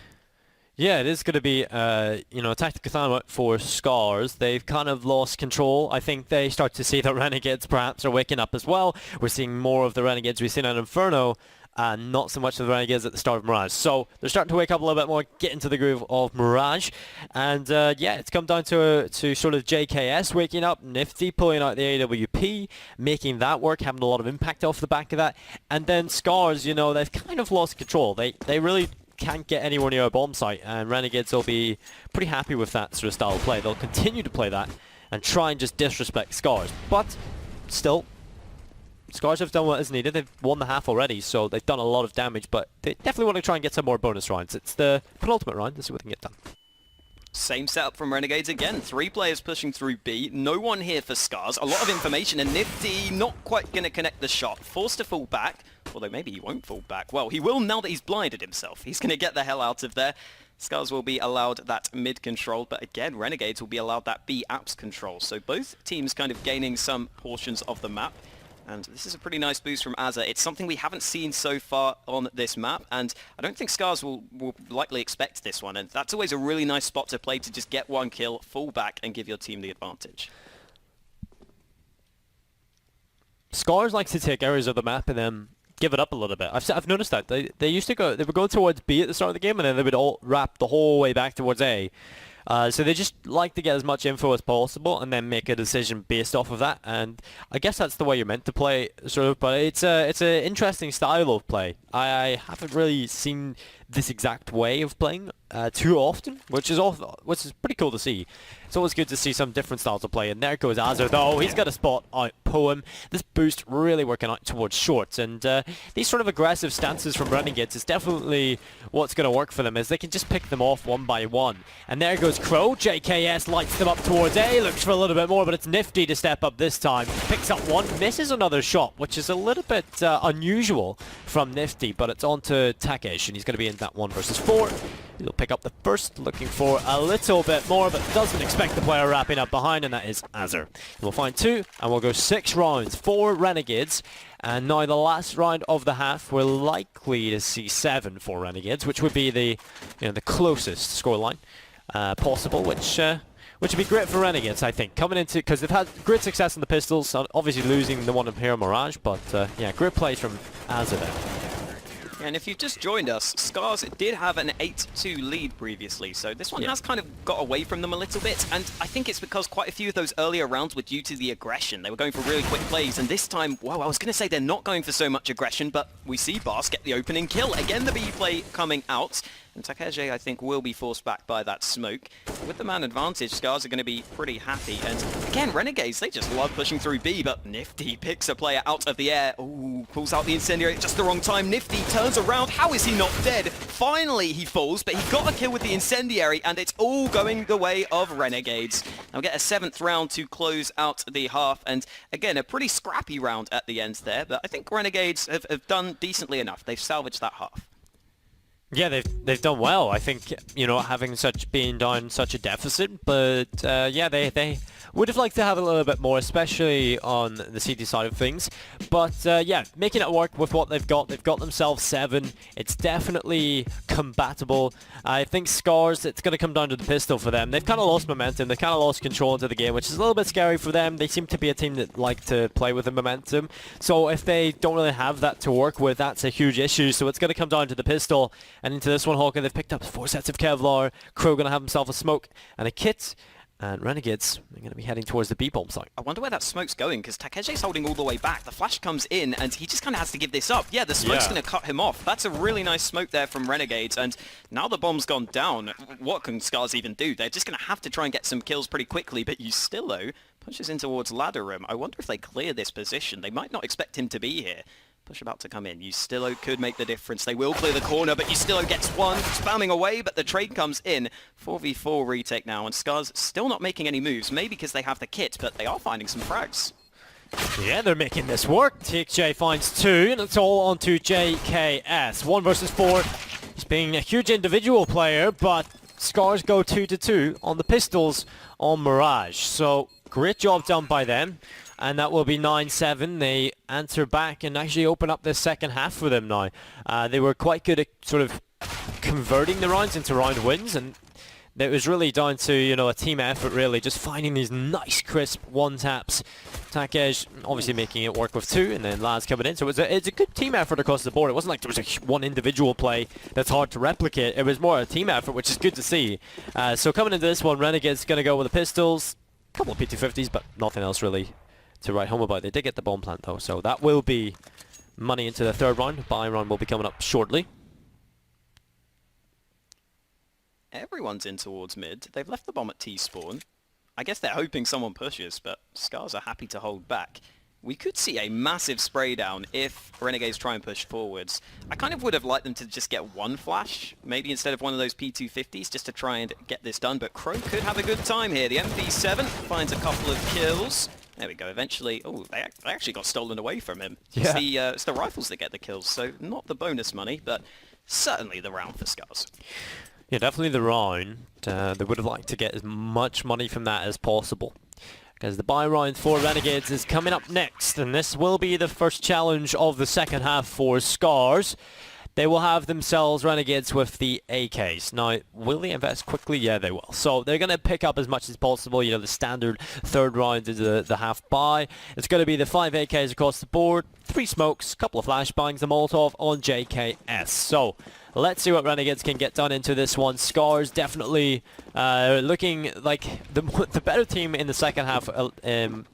Yeah, it is going to be, a tactical timeout for Scars. They've kind of lost control. I think they start to see that Renegades perhaps are waking up as well. We're seeing more of the Renegades we've seen at Inferno, and not so much of the Renegades at the start of Mirage. So they're starting to wake up a little bit more, get into the groove of Mirage. And yeah, it's come down to sort of JKS waking up, Nifty pulling out the AWP, making that work, having a lot of impact off the back of that. And then Scars, they've kind of lost control. They really can't get anywhere near a bomb site, and Renegades will be pretty happy with that sort of style of play. They'll continue to play that and try and just disrespect Scars. But still, Scars have done what is needed. They've won the half already, so they've done a lot of damage, but they definitely want to try and get some more bonus rounds. It's the penultimate round. Let's see what they can get done. Same setup from Renegades again. 3 players pushing through B. No one here for Scars. A lot of information, and Nifty not quite going to connect the shot. Forced to fall back, although maybe he won't fall back. Well, he will now that he's blinded himself. He's going to get the hell out of there. Scars will be allowed that mid control, but again, Renegades will be allowed that B apps control. So both teams kind of gaining some portions of the map. And this is a pretty nice boost from Azza. It's something we haven't seen so far on this map, and I don't think Scars will likely expect this one, and that's always a really nice spot to play to just get 1 kill, fall back, and give your team the advantage. Scars likes to take areas of the map and then give it up a little bit. I've noticed that. They would go towards B at the start of the game, and then they would all wrap the whole way back towards A. So they just like to get as much info as possible and then make a decision based off of that. And I guess that's the way you're meant to play, sort of. But it's an interesting style of play. I haven't really seen this exact way of playing too often, which is pretty cool to see. It's always good to see some different styles of play. And there goes Azza, though. He's got a spot out Poem. This boost really working out towards shorts. And these sort of aggressive stances from Renegades is definitely what's going to work for them, is they can just pick them off one by one. And there goes Crow. JKS lights them up towards A. Looks for a little bit more, but it's Nifty to step up this time. Picks up one, misses another shot, which is a little bit unusual from Nifty, but it's on to Takesh, and he's going to be in that 1 versus 4. He'll pick up the first, looking for a little bit more, but doesn't expect the player wrapping up behind, and that is Azzer. We'll find 2, and we'll go 6 rounds for Renegades. And now the last round of the half, we're likely to see 7 for Renegades, which would be the closest scoreline possible, which would be great for Renegades, I think, coming into, because they've had great success in the pistols, obviously losing the one in Imperial Mirage, but yeah, great plays from Azzer there. And if you've just joined us, Scars did have an 8-2 lead previously, so this one has kind of got away from them a little bit, and I think it's because quite a few of those earlier rounds were due to the aggression. They were going for really quick plays, and this time, wow, I was going to say they're not going for so much aggression, but we see Bars get the opening kill. Again, the B play coming out. And Takeji, I think, will be forced back by that smoke. With the man advantage, Scars are going to be pretty happy. And again, Renegades, they just love pushing through B, but Nifty picks a player out of the air. Ooh, pulls out the incendiary at just the wrong time. Nifty turns around. How is he not dead? Finally, he falls, but he got a kill with the incendiary, and it's all going the way of Renegades. They'll get a 7th round to close out the half, and again, a pretty scrappy round at the end there, but I think Renegades have done decently enough. They've salvaged that half. Yeah, they've done well. I think, you know, being down such a deficit, but yeah, they would have liked to have a little bit more, especially on the CT side of things. But yeah, making it work with what they've got. They've got themselves 7. It's definitely combatable. I think Scars, it's going to come down to the pistol for them. They've kind of lost momentum. They've kind of lost control into the game, which is a little bit scary for them. They seem to be a team that like to play with the momentum. So if they don't really have that to work with, that's a huge issue. So it's going to come down to the pistol. And into this one, Hawker, they've picked up 4 sets of Kevlar. Crow going to have himself a smoke and a kit. And Renegades are going to be heading towards the B-bomb site. I wonder where that smoke's going, because Takeji's holding all the way back. The flash comes in, and he just kind of has to give this up. Yeah, the smoke's going to cut him off. That's a really nice smoke there from Renegades, and now the bomb's gone down. What can Scars even do? They're just going to have to try and get some kills pretty quickly, but Ustillo pushes in towards ladder room. I wonder if they clear this position. They might not expect him to be here. Push about to come in. Ustillo could make the difference. They will clear the corner, but Ustillo gets one, spamming away, but the trade comes in. 4v4 retake now, and Scars still not making any moves, maybe because they have the kit, but they are finding some frags. Yeah, they're making this work. TJ finds 2, and it's all onto JKS. 1 versus 4. He's being a huge individual player, but Scars go 2-2 on the pistols on Mirage. So, great job done by them. And that will be 9-7. They answer back and actually open up the second half for them now. They were quite good at sort of converting the rounds into round wins, and it was really down to, you know, a team effort really, just finding these nice crisp one-taps. Takej obviously making it work with 2, and then Laz coming in. So it's a good team effort across the board. It wasn't like there was one individual play that's hard to replicate. It was more a team effort, which is good to see. So coming into this one, Renegade's going to go with the pistols. A couple of P250s, but nothing else really to write home about. They did get the bomb plant though, so that will be money into the 3rd round. Buy round will be coming up shortly. Everyone's in towards mid. They've left the bomb at T-spawn. I guess they're hoping someone pushes, but Scars are happy to hold back. We could see a massive spray down if Renegades try and push forwards. I kind of would have liked them to just get 1 flash, maybe instead of one of those P250s, just to try and get this done, but Crow could have a good time here. The MP7 finds a couple of kills. There we go, eventually. Oh, they actually got stolen away from him. Yeah. It's the rifles that get the kills, so not the bonus money, but certainly the round for Scars. Yeah, definitely the round. They would have liked to get as much money from that as possible, because the buy round for Renegades is coming up next, and this will be the first challenge of the second half for Scars. They will have themselves Renegades with the AKs. Now, will they invest quickly? Yeah, they will. So they're going to pick up as much as possible. You know, the standard 3rd round is the half buy. It's going to be the 5 AKs across the board, 3 smokes, couple of flashbangs, the Molotov on JKS. So let's see what Renegades can get done into this one. Scars definitely looking like the better team in the second half,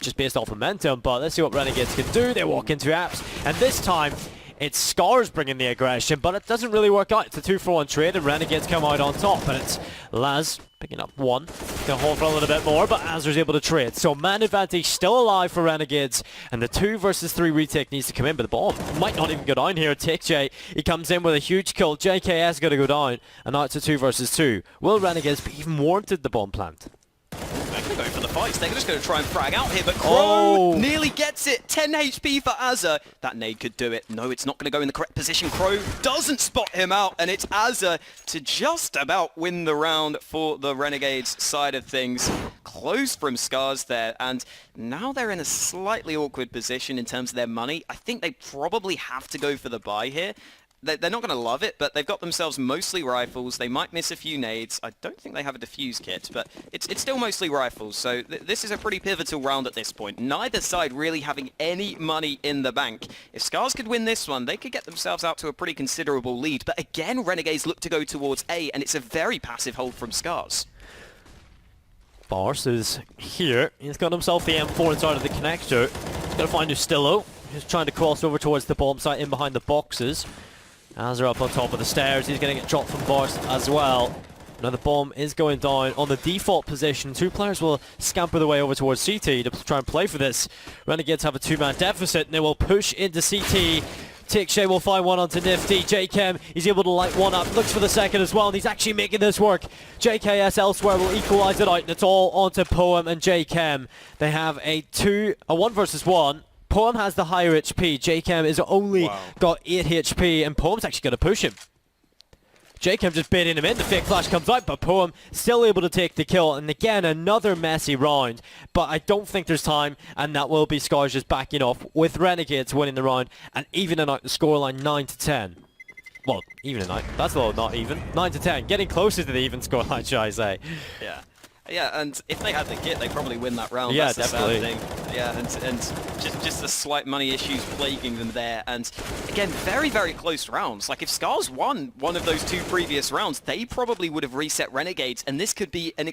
just based off momentum. But let's see what Renegades can do. They walk into apps, and this time it's Scars bringing the aggression, but it doesn't really work out. It's a 2-for-1 trade, and Renegades come out on top, and it's Laz picking up 1. Gonna hold for a little bit more, but Azur's able to trade. So man advantage still alive for Renegades, and the 2 versus 3 retake needs to come in, but the bomb might not even go down here. TJ, he comes in with a huge kill. JKS gonna go down, and now it's a 2 versus 2. Will Renegades be even warranted the bomb plant? They're going to go for the fights. They're just going to try and frag out here, but Crow nearly gets it. 10 HP for Azur. That nade could do it. No, it's not going to go in the correct position. Crow doesn't spot him out, and it's Azur to just about win the round for the Renegades side of things. Close from Scars there, and now they're in a slightly awkward position in terms of their money. I think they probably have to go for the buy here. They're not going to love it, but they've got themselves mostly rifles. They might miss a few nades. I don't think they have a defuse kit, but it's still mostly rifles. So this is a pretty pivotal round at this point. Neither side really having any money in the bank. If Scars could win this one, they could get themselves out to a pretty considerable lead. But again, Renegades look to go towards A, and it's a very passive hold from Scars. Bars is here. He's got himself the M4 inside of the connector. He's got to find Ustillo. He's trying to cross over towards the bomb site in behind the boxes. As they're up on top of the stairs, he's going to get dropped from Barst as well. Now the bomb is going down on the default position. Two players will scamper their way over towards CT to try and play for this. Renegades have a two-man deficit and they will push into CT. TyLoo will find one onto Nifty. JKM, he's able to light one up, looks for the second as well, and he's actually making this work. JKS elsewhere will equalize it out, and it's all onto Poem and JKM. They have a 1 versus 1. Poem has the higher HP. JKM is only got 8 HP, and Poem's actually going to push him. JKM just baiting him in, the fake flash comes out, but Poem still able to take the kill, and again another messy round, but I don't think there's time, and that will be Scars just backing off, with Renegades winning the round, and evening out the scoreline 9-10. Well, evening out, that's a little not even, 9-10, getting closer to the even scoreline, should I say. Yeah. Yeah, and if they had the kit, they probably win that round. Yeah, that's definitely. The sad thing. Yeah, and just the slight money issues plaguing them there. And again, very, very close rounds. Like if Scars won one of those 2 previous rounds, they probably would have reset Renegades, and this could be an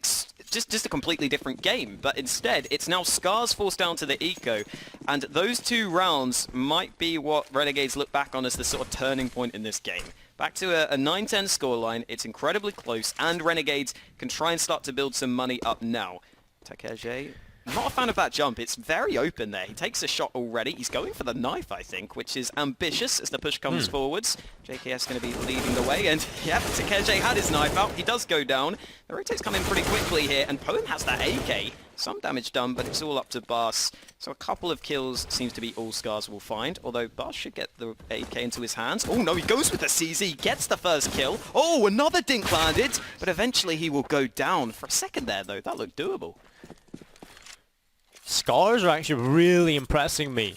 just a completely different game. But instead, it's now Scars forced down to the eco, and those 2 rounds might be what Renegades look back on as the sort of turning point in this game. Back to a 9-10 scoreline, it's incredibly close, and Renegades can try and start to build some money up now. TyLoo, not a fan of that jump, it's very open there. He takes a shot already, he's going for the knife, I think, which is ambitious as the push comes forwards. JKS going to be leading the way, and yep, TyLoo had his knife out, he does go down. The rotates come in pretty quickly here, and Poem has that AK. Some damage done, but it's all up to Bars. So a couple of kills seems to be all Scars will find, although Bars should get the AK into his hands. Oh no, he goes with the CZ, gets the first kill. Oh, another dink landed, but eventually he will go down. For a second there though, that looked doable. Scars are actually really impressing me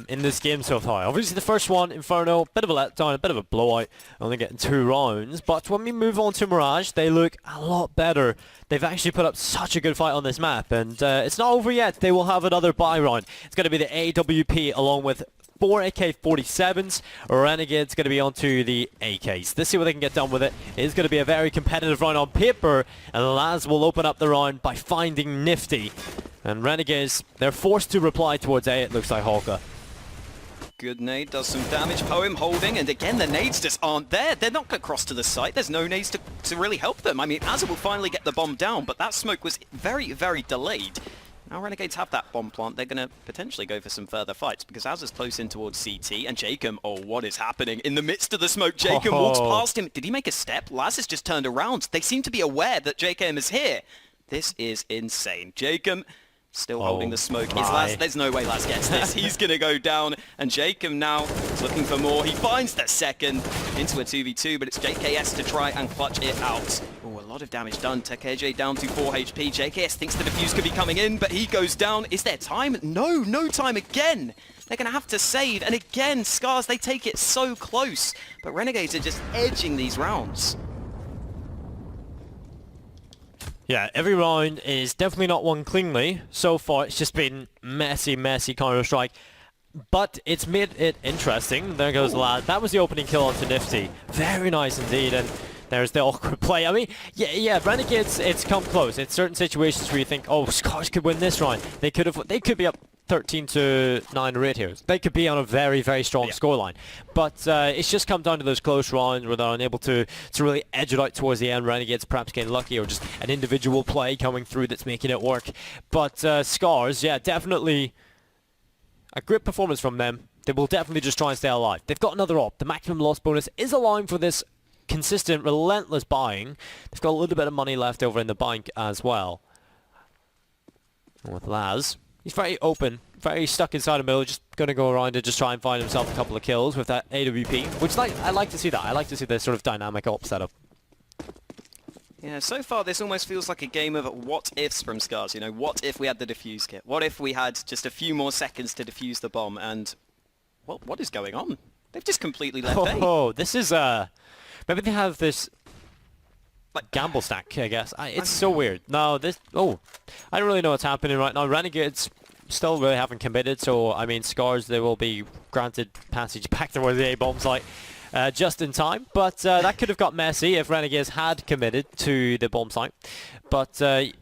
in this game so far. Obviously the first one, Inferno, bit of a letdown, a bit of a blowout, only getting 2 rounds, but when we move on to Mirage, they look a lot better. They've actually put up such a good fight on this map, and it's not over yet. They will have another buy round. It's going to be the AWP along with 4 AK-47s. Renegades going to be onto the AKs. Let's see what they can get done with it. It's going to be a very competitive round on paper, and Laz will open up the round by finding Nifty. And Renegades, they're forced to reply towards A, it looks like Hawker. Good nade, does some damage. Poem holding, and again the nades just aren't there. They're not going to cross to the site. There's no nades to really help them. I mean, Azza will finally get the bomb down, but that smoke was very, very delayed. Now Renegades have that bomb plant. They're going to potentially go for some further fights because Azza's close in towards CT, and Jacob, oh, what is happening? In the midst of the smoke, Jacob walks past him. Did he make a step? Laz has just turned around. They seem to be aware that JKM is here. This is insane. Jacob still holding the smoke. There's no way Laz gets this. He's going to go down, and Jacob now is looking for more. He finds the second into a 2v2, but it's JKS to try and clutch it out. Oh, a lot of damage done. TyLoo down to 4 HP. JKS thinks the defuse could be coming in, but he goes down. Is there time? No time again. They're going to have to save, and again, Scars, they take it so close, but Renegades are just edging these rounds. Yeah, every round is definitely not won cleanly. So far, it's just been messy Counter-Strike. But it's made it interesting. There goes Lad. That was the opening kill onto Nifty. Very nice indeed. And there's the awkward play. I mean, yeah, Renegades, it's come close. It's certain situations where you think, oh, Scars could win this round. They could be up 13-9 rate here. They could be on a very, very strong scoreline. But it's just come down to those close rounds where they're unable to really edge it out towards the end. Renegades perhaps getting lucky, or just an individual play coming through that's making it work. But Scars, yeah, definitely a great performance from them. They will definitely just try and stay alive. They've got another op. The maximum loss bonus is allowing for this consistent, relentless buying. They've got a little bit of money left over in the bank as well. And with Laz, he's very open, very stuck inside the middle, just going to go around and just try and find himself a couple of kills with that AWP, which I like to see that. I like to see this sort of dynamic op setup. Yeah, so far this almost feels like a game of what-ifs from Scars. You know, what if we had the defuse kit? What if we had just a few more seconds to defuse the bomb? And, well, what is going on? They've just completely left A. Oh, this is, maybe they have this like gamble stack, I guess. It's so weird. No, I don't really know what's happening right now. Renegades still really haven't committed, so, I mean, Scars, they will be granted passage back towards the A-bomb site. just in time, but that could have got messy if Renegades had committed to the bomb site. But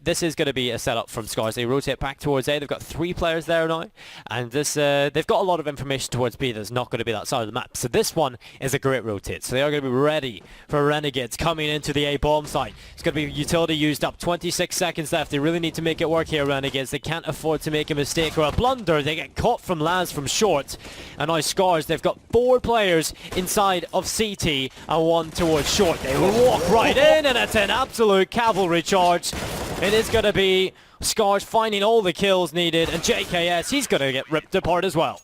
this is going to be a setup from Scars. They rotate back towards A. They've got 3 players there now, and this they've got a lot of information towards B that's not going to be that side of the map. So this one is a great rotate. So they are going to be ready for Renegades coming into the A bomb site. It's going to be utility used up. 26 seconds left. They really need to make it work here, Renegades. They can't afford to make a mistake or a blunder. They get caught from Laz from short, and now Scars, they've got 4 players inside of CT and 1 towards short. They will walk right in, and it's an absolute cavalry charge. It is going to be Scars finding all the kills needed, and JKS, he's going to get ripped apart as well.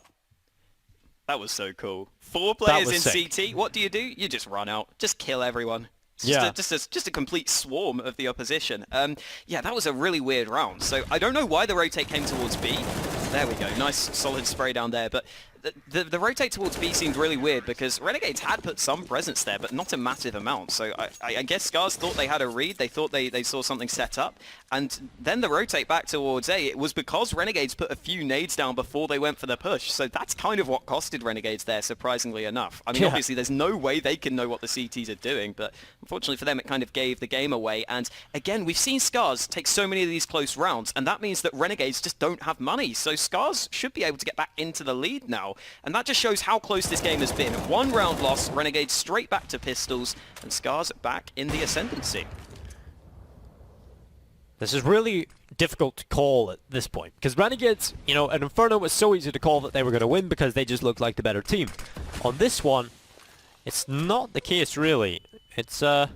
That was so cool. 4 players in sick. CT. What do? You just run out. Just kill everyone. It's Yeah. just a complete swarm of the opposition. Yeah, that was a really weird round. So I don't know why the rotate came towards B. There we go. Nice solid spray down there. But the rotate towards B seemed really weird because Renegades had put some presence there, but not a massive amount. So I guess Scars thought they had a read. They thought they saw something set up. And then the rotate back towards A, it was because Renegades put a few nades down before they went for the push. So that's kind of what costed Renegades there, surprisingly enough. I mean, obviously, there's no way they can know what the CTs are doing, but unfortunately for them, it kind of gave the game away. And again, we've seen Scars take so many of these close rounds, and that means that Renegades just don't have money. So Scars should be able to get back into the lead now. And that just shows how close this game has been. 1 round loss, Renegades straight back to pistols, and Scars back in the ascendancy. This is really difficult to call at this point, because Renegades, you know, at Inferno was so easy to call that they were going to win because they just looked like the better team. On this one, it's not the case really. It's a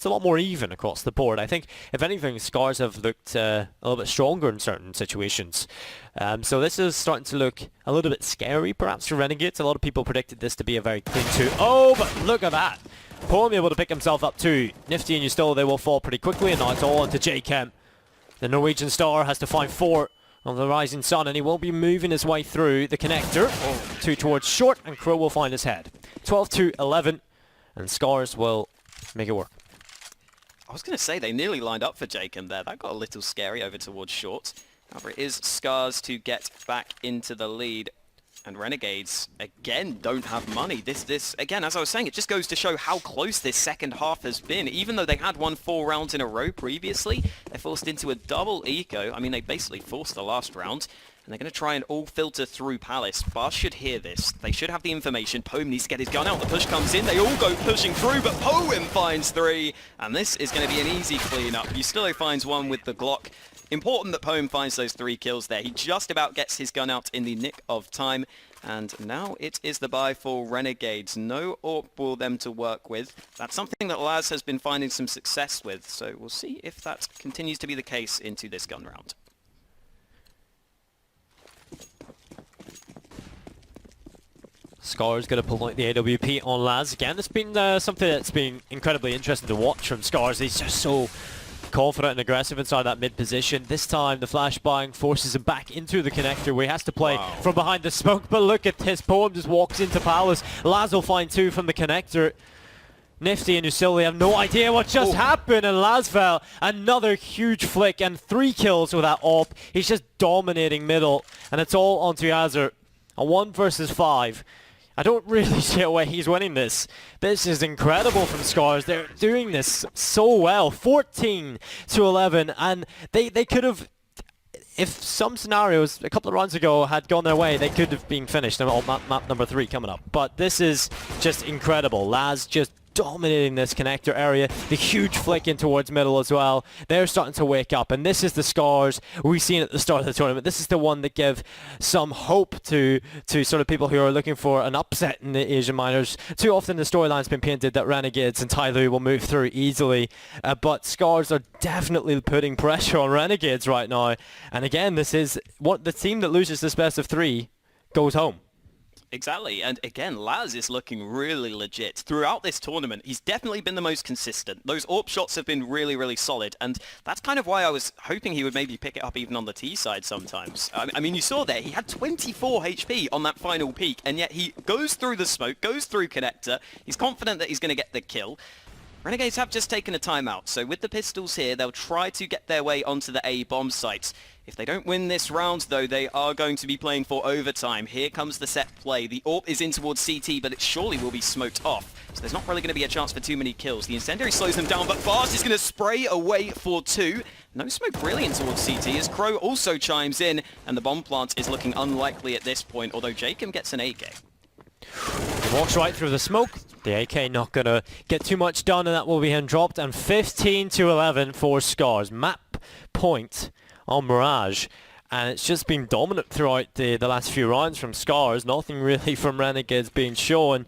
lot more even across the board. I think, if anything, Scars have looked a little bit stronger in certain situations. So this is starting to look a little bit scary, perhaps, for Renegades. A lot of people predicted this to be a very clean 2. Oh, but look at that! Poem able to pick himself up too. Nifty and Ustill, they will fall pretty quickly, and now it's all onto J-Chem. The Norwegian star has to find 4 on the rising sun, and he will be moving his way through the connector. 2 towards short, and Crow will find his head. 12-11, and Scars will make it work. I was going to say, they nearly lined up for Jacob there. That got a little scary over towards short. However, it is Scars to get back into the lead. And Renegades, again, don't have money. This again, as I was saying, it just goes to show how close this second half has been. Even though they had won 4 rounds in a row previously, they're forced into a double eco. I mean, they basically forced the last round. And they're going to try and all filter through Palace. Bars should hear this. They should have the information. Poem needs to get his gun out. The push comes in. They all go pushing through, but Poem finds 3. And this is going to be an easy cleanup. Ustillo finds 1 with the Glock. Important that Poem finds those 3 kills there. He just about gets his gun out in the nick of time. And now it is the buy for Renegades. No AWP for them to work with. That's something that Laz has been finding some success with. So we'll see if that continues to be the case into this gun round. Scars going to pull out the AWP on Laz again. It's been something that's been incredibly interesting to watch from Scars. He's just so confident and aggressive inside that mid position. This time the flashbang forces him back into the connector where he has to play from behind the smoke. But look at this, Poem just walks into Palace. Laz will find 2 from the connector. Nifty and Usilli have no idea what just happened, and Lasvel, another huge flick and 3 kills with that AWP. He's just dominating middle, and it's all onto Azur. A 1 versus 5. I don't really see a way he's winning this. This is incredible from Scars. They're doing this so well. 14-11, and they could have, if some scenarios a couple of rounds ago had gone their way, they could have been finished on map number 3 coming up. But this is just incredible. Laz just dominating this connector area. The huge flick in towards middle as well. They're starting to wake up, and this is the Scars we've seen at the start of the tournament. This is the one that give some hope to sort of people who are looking for an upset in the Asian minors. Too often the storyline's been painted that Renegades and TyLoo will move through easily, but Scars are definitely putting pressure on Renegades right now. And again, this is what the team that loses this best of 3 goes home. Exactly, and again, Laz is looking really legit. Throughout this tournament, he's definitely been the most consistent. Those AWP shots have been really, really solid, and that's kind of why I was hoping he would maybe pick it up even on the T side sometimes. I mean, you saw there, he had 24 HP on that final peak, and yet he goes through the smoke, goes through connector, he's confident that he's going to get the kill. Renegades have just taken a timeout, so with the pistols here, they'll try to get their way onto the A bomb sites. If they don't win this round, though, they are going to be playing for overtime. Here comes the set play. The AWP is in towards CT, but it surely will be smoked off. So there's not really going to be a chance for too many kills. The incendiary slows them down, but Fast is going to spray away for 2. No smoke brilliant towards CT as Crow also chimes in, and the bomb plant is looking unlikely at this point, although Jacob gets an AK. He walks right through the smoke. The AK not going to get too much done, and that will be him dropped. And 15-11 for Scars. Map point on Mirage. And it's just been dominant throughout the last few rounds from Scars. Nothing really from Renegades being shown.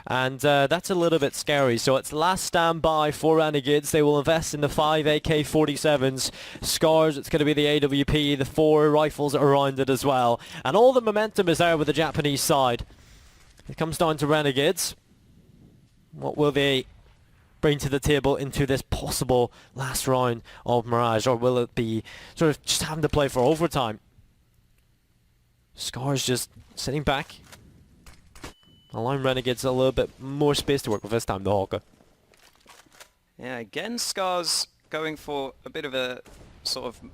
And that's a little bit scary. So it's last standby for Renegades. They will invest in the 5 AK-47s. Scars, it's going to be the AWP, the 4 rifles around it as well. And all the momentum is there with the Japanese side. It comes down to Renegades. What will they bring to the table into this possible last round of Mirage, or will it be sort of just having to play for overtime? Scars just sitting back, allowing Renegades a little bit more space to work with this time, the Hawker. Yeah, again, Scars going for a bit of a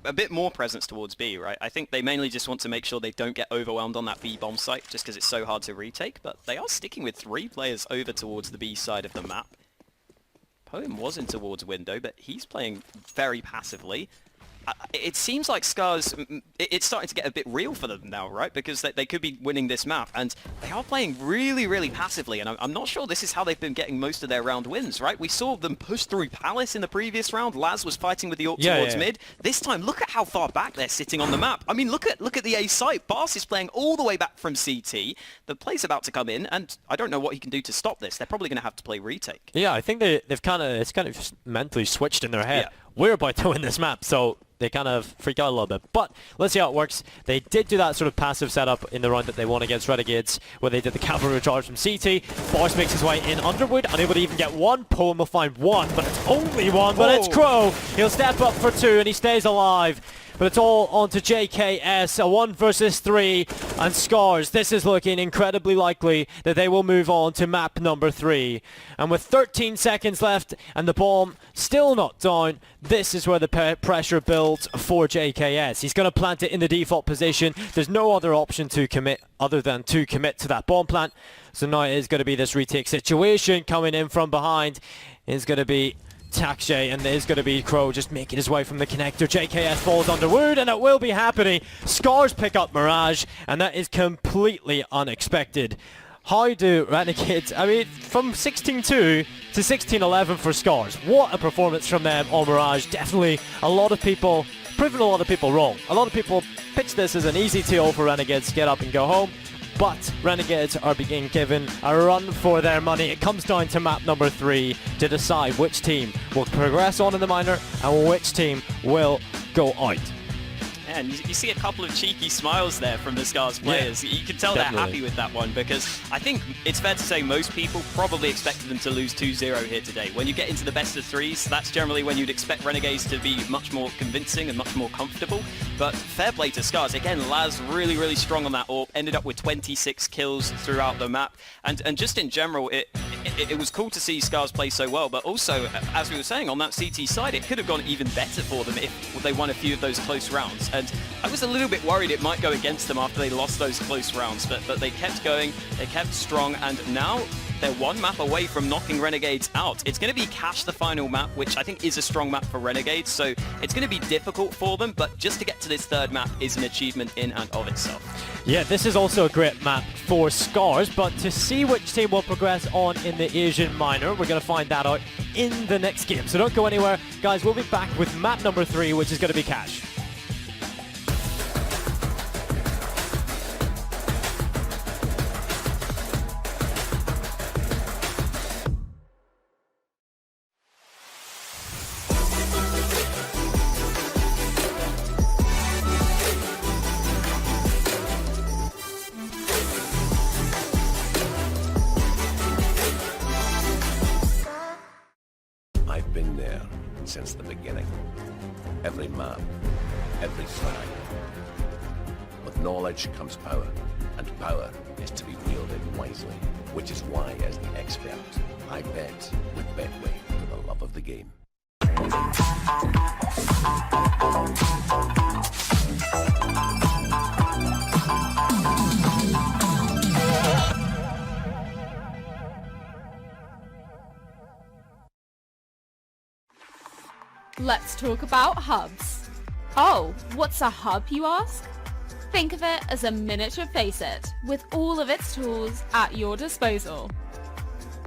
a bit more presence towards B, right? I think they mainly just want to make sure they don't get overwhelmed on that B bomb site, just because it's so hard to retake, but they are sticking with 3 players over towards the B side of the map. Poem was in towards window, but he's playing very passively. It seems like Scars, it's starting to get a bit real for them now, right? Because they could be winning this map, and they are playing really, really passively, and I'm not sure this is how they've been getting most of their round wins, right? We saw them push through Palace in the previous round. Laz was fighting with the AWP towards mid. This time, look at how far back they're sitting on the map. I mean, look at the A site. Bars is playing all the way back from CT. The play's about to come in, and I don't know what he can do to stop this. They're probably going to have to play retake. Yeah, I think it's kind of just mentally switched in their head. Yeah. We're about to win this map, so they kind of freak out a little bit. But let's see how it works. They did do that sort of passive setup in the round that they won against Renegades, where they did the cavalry charge from CT. Boris makes his way in Underwood, unable to even get 1. Poem will find 1, but it's only 1, but it's Crow. He'll step up for 2, and he stays alive. But it's all on to JKS, a 1 versus 3, and Scars. This is looking incredibly likely that they will move on to map number 3. And with 13 seconds left and the bomb still not down, this is where the pressure builds for JKS. He's going to plant it in the default position. There's no other option to commit other than to commit to that bomb plant. So now it is going to be this retake situation. Coming in from behind is going to be Takshay, and there's going to be Crow just making his way from the connector. JKS falls under wood, and it will be happening. Scars pick up Mirage, and that is completely unexpected. How do Renegades, I mean, from 16-2 to 16-11 for Scars. What a performance from them on Mirage. Definitely a lot of people, proving a lot of people wrong. A lot of people pitch this as an easy TO for Renegades, get up and go home. But Renegades are being given a run for their money. It comes down to map number 3 to decide which team will progress on in the minor and which team will go out. And you see a couple of cheeky smiles there from the Scars players. Yeah, you can tell definitely. They're happy with that one, because I think it's fair to say most people probably expected them to lose 2-0 here today. When you get into the best of 3s, that's generally when you'd expect Renegades to be much more convincing and much more comfortable. But fair play to Scars. Again, Laz really, really strong on that AWP. Ended up with 26 kills throughout the map. And just in general, it was cool to see Scars play so well. But also, as we were saying, on that CT side, it could have gone even better for them if they won a few of those close rounds. And I was a little bit worried it might go against them after they lost those close rounds, but they kept going, they kept strong, and now they're 1 map away from knocking Renegades out. It's going to be Cash, the final map, which I think is a strong map for Renegades, so it's going to be difficult for them, but just to get to this 3rd map is an achievement in and of itself. Yeah, this is also a great map for Scars, but to see which team will progress on in the Asian minor, we're going to find that out in the next game. So don't go anywhere. Guys, we'll be back with map number 3, which is going to be Cash. I've been there since the beginning. Every man, every flag. With knowledge comes power, and power is to be wielded wisely, which is why, as the expert, I bet with Betway for the love of the game. Let's talk about hubs. Oh, what's a hub, you ask? Think of it as a miniature FACEIT with all of its tools at your disposal.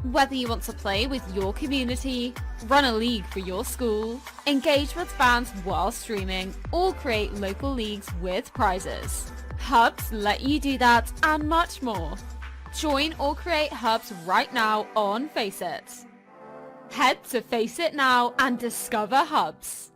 Whether you want to play with your community, run a league for your school, engage with fans while streaming, or create local leagues with prizes, hubs let you do that and much more. Join or create hubs right now on FACEIT. Head to FACEIT now and discover hubs.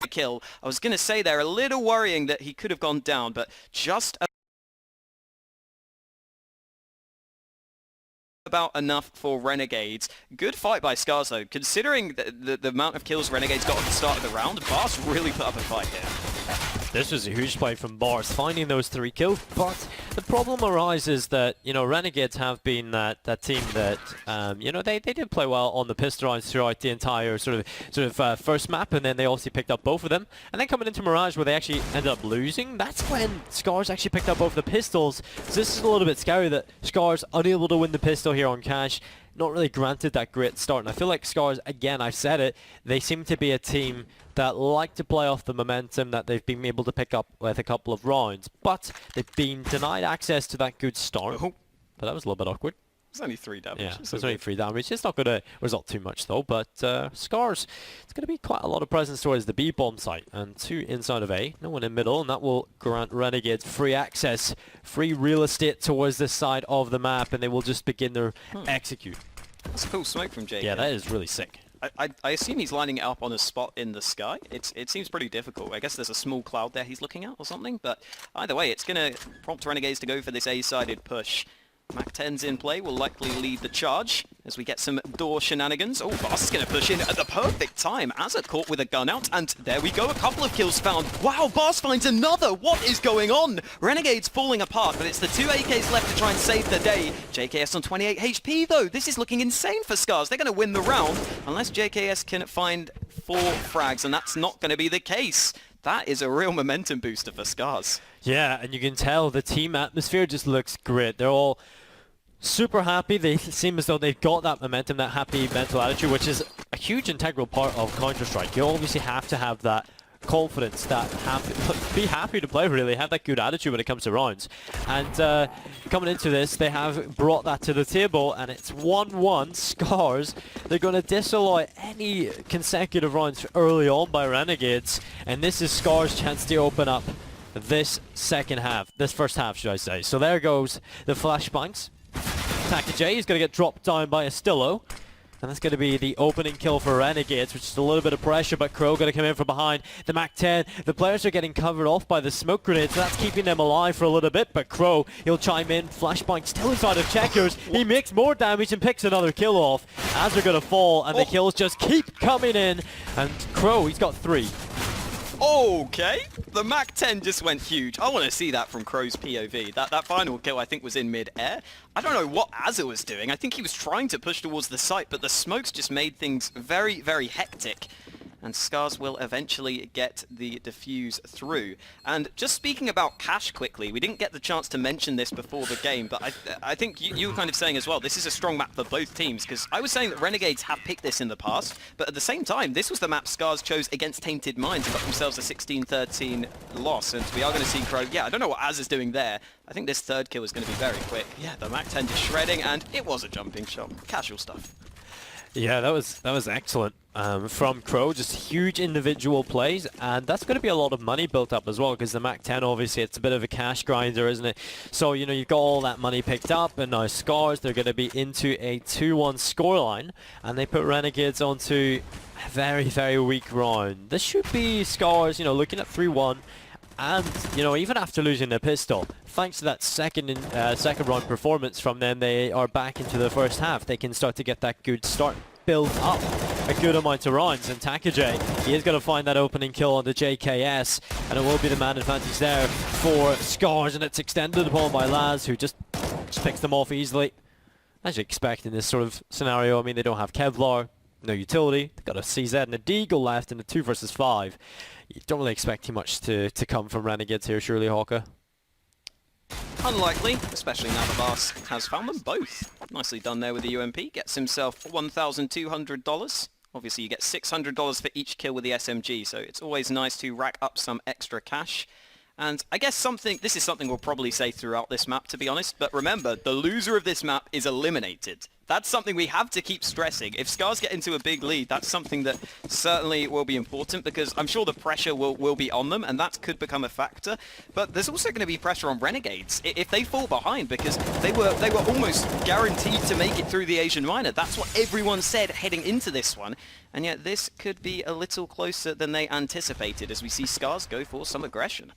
kill. I was going to say they're a little worrying that he could have gone down, but just about enough for Renegades. Good fight by Scars though, considering the amount of kills Renegades got at the start of the round. Bars really put up a fight here. This was a huge play from Bars, finding those 3 kills, but the problem arises that, you know, Renegades have been that team that, you know, they did play well on the pistol rounds throughout the entire sort of first map, and then they obviously picked up both of them. And then coming into Mirage, where they actually ended up losing, that's when Scars actually picked up both the pistols. So this is a little bit scary that Scars unable to win the pistol here on Cash. Not really granted that great start, and I feel like Scars, again, I've said it, they seem to be a team that like to play off the momentum that they've been able to pick up with a couple of rounds, but they've been denied access to that good start. Oh. But that was a little bit awkward. It's only 3 damage. Yeah, it's only 3 damage. It's not going to result too much though, but Scars, it's going to be quite a lot of presence towards the B bomb site, and 2 inside of A, no one in middle, and that will grant Renegades free access, free real estate towards this side of the map, and they will just begin their execute. That's a cool smoke from Jake. Yeah, that is really sick. I assume he's lining it up on a spot in the sky. It seems pretty difficult. I guess there's a small cloud there he's looking at or something, but either way, it's going to prompt Renegades to go for this A-sided push. Mac 10's in play, will likely lead the charge as we get some door shenanigans. Oh, Boss is going to push in at the perfect time. Azza caught with a gun out, and there we go, a couple of kills found. Wow, Boss finds another! What is going on? Renegades falling apart, but it's the 2 AKs left to try and save the day. JKS on 28 HP though. This is looking insane for Scars. They're going to win the round unless JKS can find 4 frags, and that's not going to be the case. That is a real momentum booster for Scars. Yeah, and you can tell the team atmosphere just looks great. They're all super happy. They seem as though they've got that momentum, that happy mental attitude, which is a huge integral part of Counter-Strike. You obviously have to have that confidence, that be happy to play, really, have that good attitude when it comes to rounds. And coming into this, they have brought that to the table, and it's 1-1 Scars. They're going to disallow any consecutive rounds early on by Renegades, and this is Scars' chance to open up this first half, should I say. So there goes the flashbangs. TyLoo is going to get dropped down by Astillo. And that's going to be the opening kill for Renegades, which is a little bit of pressure, but Crow going to come in from behind the Mac 10. The players are getting covered off by the smoke grenades, so that's keeping them alive for a little bit, but Crow, he'll chime in. Flashbang still inside of Checkers. He makes more damage and picks another kill off as they're going to fall, and the kills just keep coming in. And Crow, he's got 3. Okay, the Mac 10 just went huge. I want to see that from Crow's POV. That final kill, I think, was in mid-air. I don't know what Azza was doing. I think he was trying to push towards the site, but the smokes just made things very, very hectic. And Scars will eventually get the defuse through. And just speaking about Cash quickly, we didn't get the chance to mention this before the game, but I think you were kind of saying as well, this is a strong map for both teams, because I was saying that Renegades have picked this in the past, but at the same time, this was the map Scars chose against Tainted Minds and got themselves a 16-13 loss, and we are going to see Crow. Yeah, I don't know what Az is doing there. I think this third kill is going to be very quick. Yeah, the Mac 10 just shredding, and it was a jumping shot. Casual stuff. Yeah, that was excellent from Crow. Just huge individual plays, and that's going to be a lot of money built up as well, because the Mac 10, obviously, it's a bit of a cash grinder, isn't it? So, you know, you've got all that money picked up, and now Scars, they're going to be into a 2-1 scoreline, and they put Renegades onto a very, very weak round. This should be Scars, you know, looking at 3-1. And, you know, even after losing their pistol, thanks to that second round performance from them, they are back into the first half. They can start to get that good start, build up a good amount of rounds. And TyLoo, he is going to find that opening kill on the JKS, and it will be the man advantage there for Scars, and it's extended upon by Laz, who just picks them off easily. As you expect in this sort of scenario, I mean, they don't have Kevlar, no utility, they've got a CZ and a Deagle left in a 2 versus 5. You don't really expect too much to come from Renegades here, surely, Hawker? Unlikely, especially now the boss has found them both. Nicely done there with the UMP. Gets himself $1,200. Obviously, you get $600 for each kill with the SMG, so it's always nice to rack up some extra cash. And I guess this is something we'll probably say throughout this map, to be honest, but remember, the loser of this map is eliminated. that's something we have to keep stressing. If Scars get into a big lead, that's something that certainly will be important, because I'm sure the pressure will be on them, and that could become a factor. But there's also going to be pressure on Renegades if they fall behind, because they were almost guaranteed to make it through the Asian Minor. That's what everyone said heading into this one. And yet this could be a little closer than they anticipated, as we see Scars go for some aggression.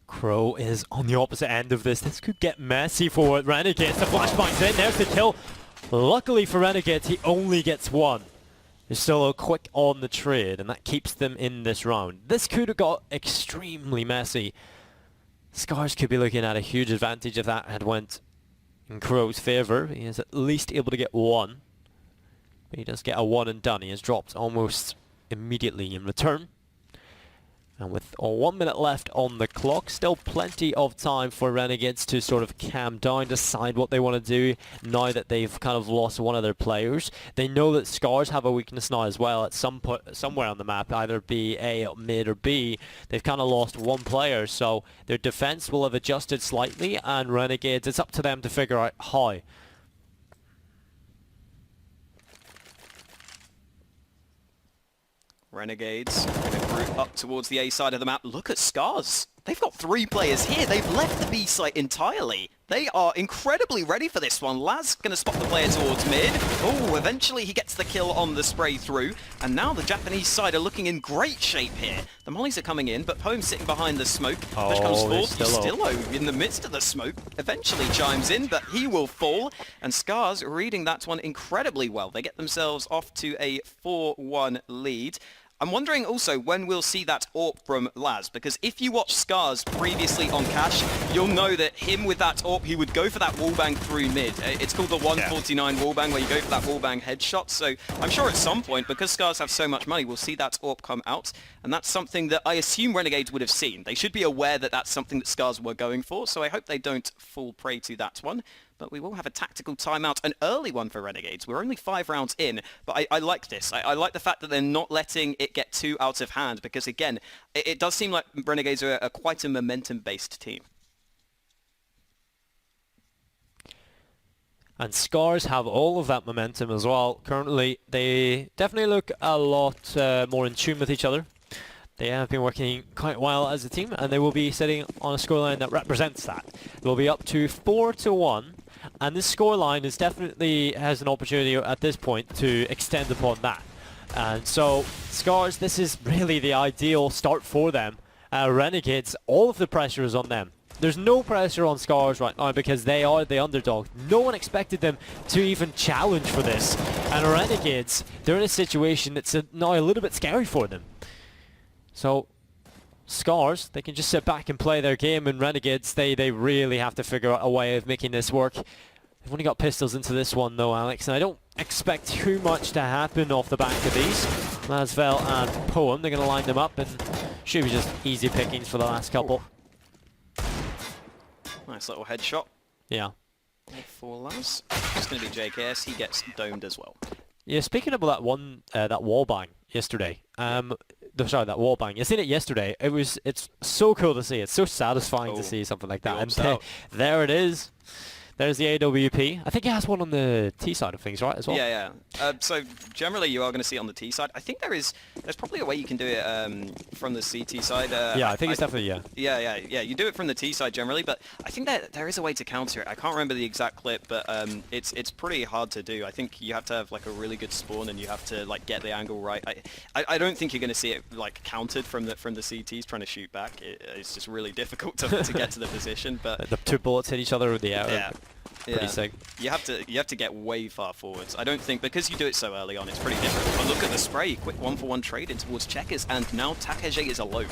Crow is on the opposite end of this. This could get messy for Renegades. The flashbang's in. There's the kill. Luckily for Renegades, he only gets one. They're still quick on the trade, and that keeps them in this round. This could have got extremely messy. Scars could be looking at a huge advantage if that had went in Crow's favour. He is at least able to get one. But he does get a one and done. He is dropped almost immediately in return. And with 1 minute left on the clock, still plenty of time for Renegades to sort of calm down, decide what they want to do now that they've kind of lost one of their players. They know that Scars have a weakness now as well at somewhere on the map, either be A, mid or B. They've kind of lost one player, so their defense will have adjusted slightly, and Renegades, it's up to them to figure out how. Renegades going to group up towards the A side of the map. Look at Scars. They've got 3 players here. They've left the B site entirely. They are incredibly ready for this one. Laz going to spot the player towards mid. Oh, eventually he gets the kill on the spray through. And now the Japanese side are looking in great shape here. The mollies are coming in, but Poem sitting behind the smoke. Push comes forward. Stillo in the midst of the smoke eventually chimes in, but he will fall. And Scars reading that one incredibly well. They get themselves off to a 4-1 lead. I'm wondering also when we'll see that AWP from Laz, because if you watch Scars previously on Cash, you'll know that him with that AWP, he would go for that wallbang through mid. It's called the 149 wallbang, where you go for that wallbang headshot. So I'm sure at some point, because Scars have so much money, we'll see that AWP come out. And that's something that I assume Renegades would have seen. They should be aware that that's something that Scars were going for, so I hope they don't fall prey to that one. But we will have a tactical timeout, an early one for Renegades. We're only 5 rounds in, but I like this. I like the fact that they're not letting it get too out of hand, because again, it does seem like Renegades are quite a momentum-based team. And Scars have all of that momentum as well. Currently, they definitely look a lot more in tune with each other. They have been working quite well as a team, and they will be sitting on a scoreline that represents that. They'll be up to 4-1, and this scoreline is definitely has an opportunity at this point to extend upon that. And so, Scars, this is really the ideal start for them. Renegades, all of the pressure is on them. There's no pressure on Scars right now because they are the underdog. No one expected them to even challenge for this. And Renegades, they're in a situation that's now a little bit scary for them. So, Scars, they can just sit back and play their game, and Renegades, they really have to figure out a way of making this work. They've only got pistols into this one though, Alex, and I don't expect too much to happen off the back of these. Lasvel and Poem, they're going to line them up, and should be just easy pickings for the last couple. Nice little headshot. Yeah. For Laz. It's going to be JKS, he gets domed as well. Yeah, speaking about that one, that wall bang yesterday, sorry, that wall bang. You seen it yesterday. It's so cool to see. It's so satisfying to see something like that. And there it is. There's the AWP. I think it has one on the T side of things, right, as well? Yeah, yeah. So generally you are going to see it on the T side. I think there's probably a way you can do it from the CT side. Yeah, I think it's definitely, yeah. Yeah, you do it from the T side generally, but I think that there is a way to counter it. I can't remember the exact clip, but it's pretty hard to do. I think you have to have like a really good spawn, and you have to like get the angle right. I don't think you're going to see it like countered from the CTs trying to shoot back. It's just really difficult to get to the position. But the 2 bullets hit each other with the air. Yeah. Pretty sick. You have to get way far forwards. I don't think, because you do it so early on, it's pretty different. But look at the spray, quick 1-for-1 trade in towards Checkers, and now Takage is alone.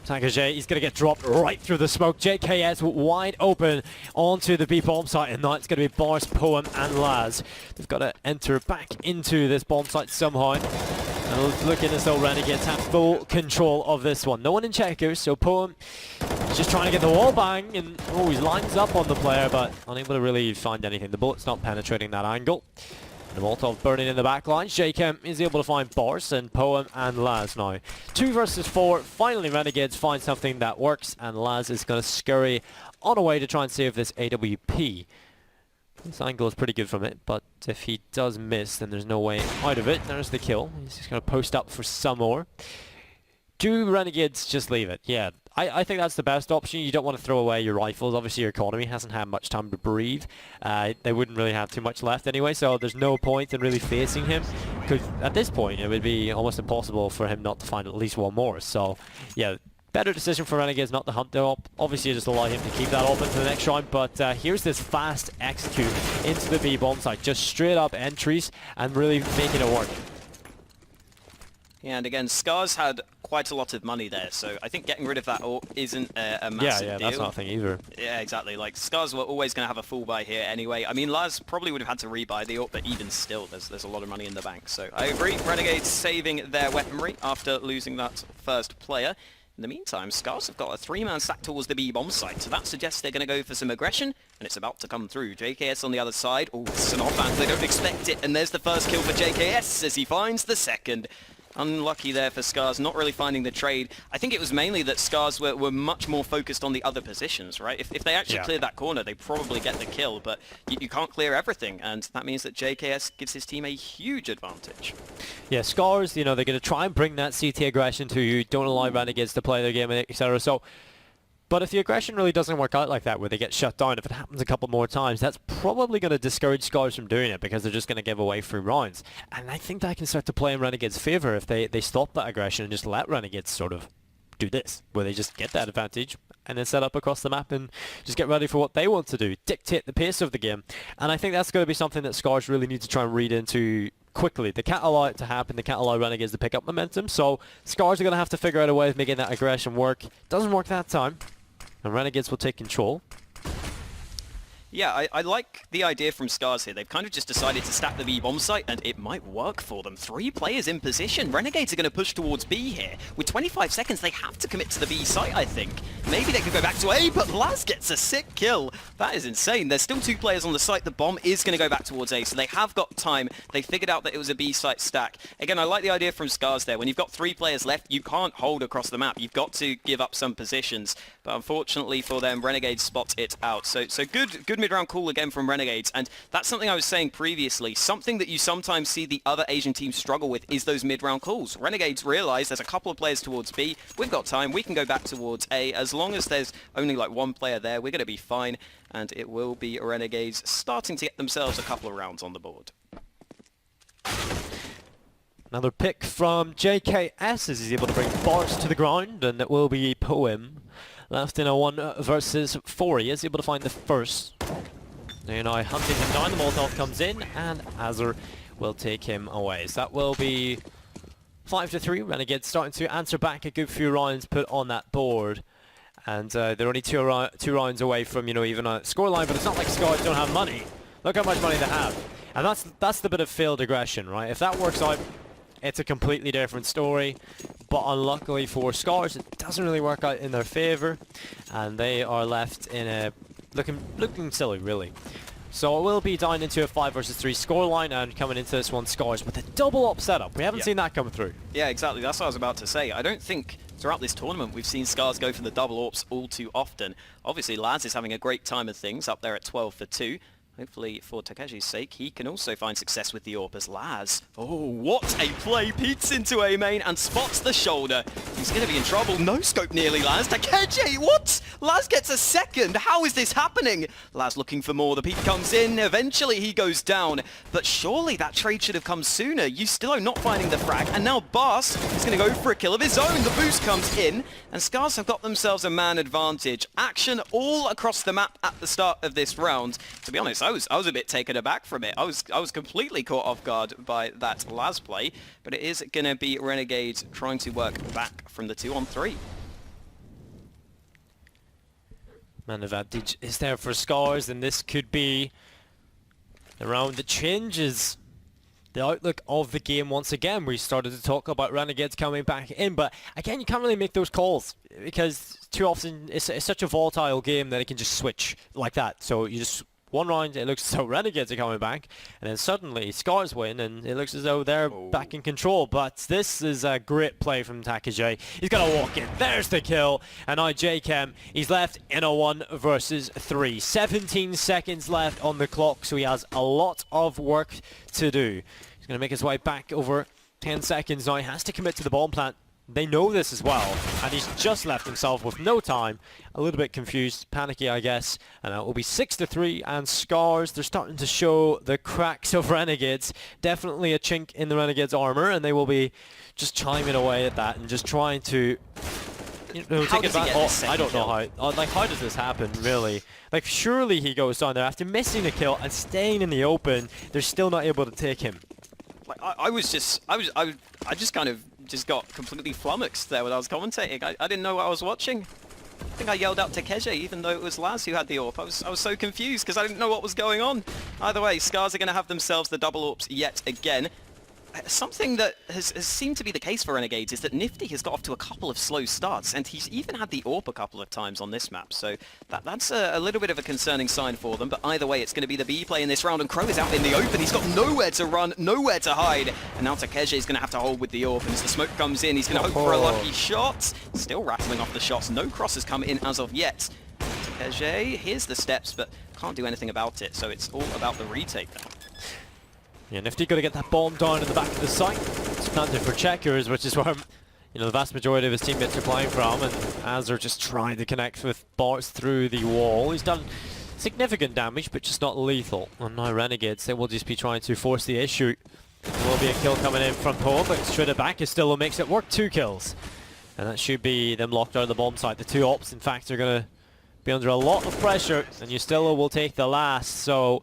Takage, he's going to get dropped right through the smoke. JKS wide open onto the B bomb site, and now it's going to be Boris, Poem, and Laz. They've got to enter back into this bomb site somehow. And looking as though Renegades have full control of this one. No one in Checkers, so Poem just trying to get the wall bang, and he lines up on the player, but unable to really find anything. The bullet's not penetrating that angle. The Molotov burning in the back line. JKM is able to find Boris and Poem and Laz now. 2 versus 4. Finally, Renegades find something that works, and Laz is going to scurry on away to try and save this AWP. This angle is pretty good from it, but if he does miss, then there's no way out of it. There's the kill. He's just going to post up for some more. Do Renegades just leave it? Yeah, I think that's the best option. You don't want to throw away your rifles. Obviously, your economy hasn't had much time to breathe. They wouldn't really have too much left anyway, so there's no point in really facing him. Because at this point, it would be almost impossible for him not to find at least one more. So, yeah, better decision for Renegades not to hunt the op. Obviously, just allow him to keep that op into the next round. But here's this fast execute into the B bomb site. Just straight up entries and really making it work. Yeah, and again, Scars had quite a lot of money there, so I think getting rid of that AWP isn't a massive deal. Yeah, that's not a thing either. Yeah, exactly. Like, Scars were always going to have a full buy here anyway. I mean, Laz probably would have had to rebuy the AWP, but even still, there's a lot of money in the bank. So I agree, Renegades saving their weaponry after losing that first player. In the meantime, Scars have got a 3-man stack towards the B bomb site, so that suggests they're going to go for some aggression, and it's about to come through. JKS on the other side. Oh, it's an offhand. They don't expect it, and there's the first kill for JKS as he finds the second. Unlucky there for Scars, not really finding the trade. I think it was mainly that Scars were much more focused on the other positions, right? If they actually cleared that corner, they probably get the kill, but you can't clear everything, and that means that JKS gives his team a huge advantage. Yeah, Scars, you know, they're going to try and bring that CT aggression to you, don't allow Renegades to play their game, etc. So, but if the aggression really doesn't work out like that, where they get shut down, if it happens a couple more times, that's probably going to discourage Scars from doing it, because they're just going to give away free rounds. And I think that can start to play in Renegades' favour if they stop that aggression and just let Renegades sort of do this, where they just get that advantage and then set up across the map and just get ready for what they want to do, dictate the pace of the game. And I think that's going to be something that Scars really need to try and read into quickly. They can't allow it to happen. They can't allow Renegades to pick up momentum. So Scars are going to have to figure out a way of making that aggression work. Doesn't work that time, and Renegades will take control. Yeah, I like the idea from Scars here. They've kind of just decided to stack the B bomb site, and it might work for them. 3 players in position. Renegades are going to push towards B here. With 25 seconds, they have to commit to the B site, I think. Maybe they could go back to A, but Laz gets a sick kill. That is insane. There's still 2 players on the site. The bomb is going to go back towards A, so they have got time. They figured out that it was a B site stack. Again, I like the idea from Scars there. When you've got 3 players left, you can't hold across the map. You've got to give up some positions. But unfortunately for them, Renegades spot it out. So good mid-round call again from Renegades, and that's something I was saying previously. Something that you sometimes see the other Asian teams struggle with is those mid-round calls. Renegades realise there's a couple of players towards B. We've got time. We can go back towards A. As long as there's only like 1 player there, we're going to be fine, and it will be Renegades starting to get themselves a couple of rounds on the board. Another pick from JKS as he's able to bring Boris to the ground, and it will be Poem left in a 1 versus 4. He is able to find the first. They're now hunting him down. The Molotov comes in, and Azur will take him away. So that will be 5-3. Renegades starting to answer back a good few rounds put on that board. And they're only two rounds away from, you know, even a scoreline, but it's not like Scars don't have money. Look how much money they have. And that's the bit of failed aggression, right? If that works out, it's a completely different story. But unluckily for Scars, it doesn't really work out in their favour. And they are left in a looking silly, really. So it will be down into a 5 versus 3 scoreline, and coming into this one, Scars with a double op setup. We haven't seen that come through. Yeah, exactly. That's what I was about to say. I don't think throughout this tournament we've seen Scars go for the double ops all too often. Obviously, Laz is having a great time of things up there at 12 for 2. Hopefully, for Takeshi's sake, he can also find success with the AWP as Laz. Oh, what a play! Peeks into A main and spots the shoulder. He's going to be in trouble. No scope nearly, Laz. Takeshi, what? Laz gets a second. How is this happening? Laz looking for more. The peek comes in. Eventually, he goes down. But surely that trade should have come sooner. Yustilow not finding the frag. And now Bas is going to go for a kill of his own. The boost comes in. And Scars have got themselves a man advantage. Action all across the map at the start of this round. To be honest, I was a bit taken aback from it. I was completely caught off guard by that Laz play, but it is going to be Renegades trying to work back from the 2-on-3. Man advantage is there for Scars, and this could be the round that changes the outlook of the game once again. We started to talk about Renegades coming back in, but again, you can't really make those calls because too often it's such a volatile game that it can just switch like that. So you just one round it looks as though Renegades are coming back, and then suddenly Scars win, and it looks as though they're back in control. But this is a great play from TyLoo. He's going to walk in. There's the kill, and now JChem, he's left in a 1 versus 3. 17 seconds left on the clock, so he has a lot of work to do. He's going to make his way back over 10 seconds now. He has to commit to the bomb plant. They know this as well, and he's just left himself with no time. A little bit confused, panicky, I guess. And it will be 6-3, and Scars, they're starting to show the cracks of Renegades. Definitely a chink in the Renegades' armor, and they will be just chiming away at that and just trying to, you know, How take does he advantage. get this I don't know second how. Like, how does this happen, really? Like, surely he goes down there after missing a kill and staying in the open. They're still not able to take him. Like, I just kind of got completely flummoxed there when I was commentating. I didn't know what I was watching. I think I yelled out to Keje even though it was Laz who had the AWP. I was so confused because I didn't know what was going on. Either way, Scars are going to have themselves the double AWPs yet again. Something that has seemed to be the case for Renegades is that Nifty has got off to a couple of slow starts, and he's even had the AWP a couple of times on this map, so that's a little bit of a concerning sign for them. But either way, it's going to be the B play in this round, and Crow is out in the open. He's got nowhere to run, nowhere to hide, and now Takeje is going to have to hold with the AWP, and as the smoke comes in, he's going to hope for a lucky shot. Still rattling off the shots. No cross has come in as of yet. Takeje, here's the steps, but can't do anything about it, so it's all about the retake now. Yeah, Nifty got to get that bomb down in the back of the site. It's planted for checkers, which is where, you know, the vast majority of his teammates are playing from, and Azure just trying to connect with Bartz through the wall. He's done significant damage, but just not lethal. And now Renegades, they will just be trying to force the issue. There will be a kill coming in from Poe, but straight back is still what makes it work. 2 kills. And that should be them locked out of the bomb site. The 2 ops, in fact, are going to be under a lot of pressure, and Ustilla will take the last. So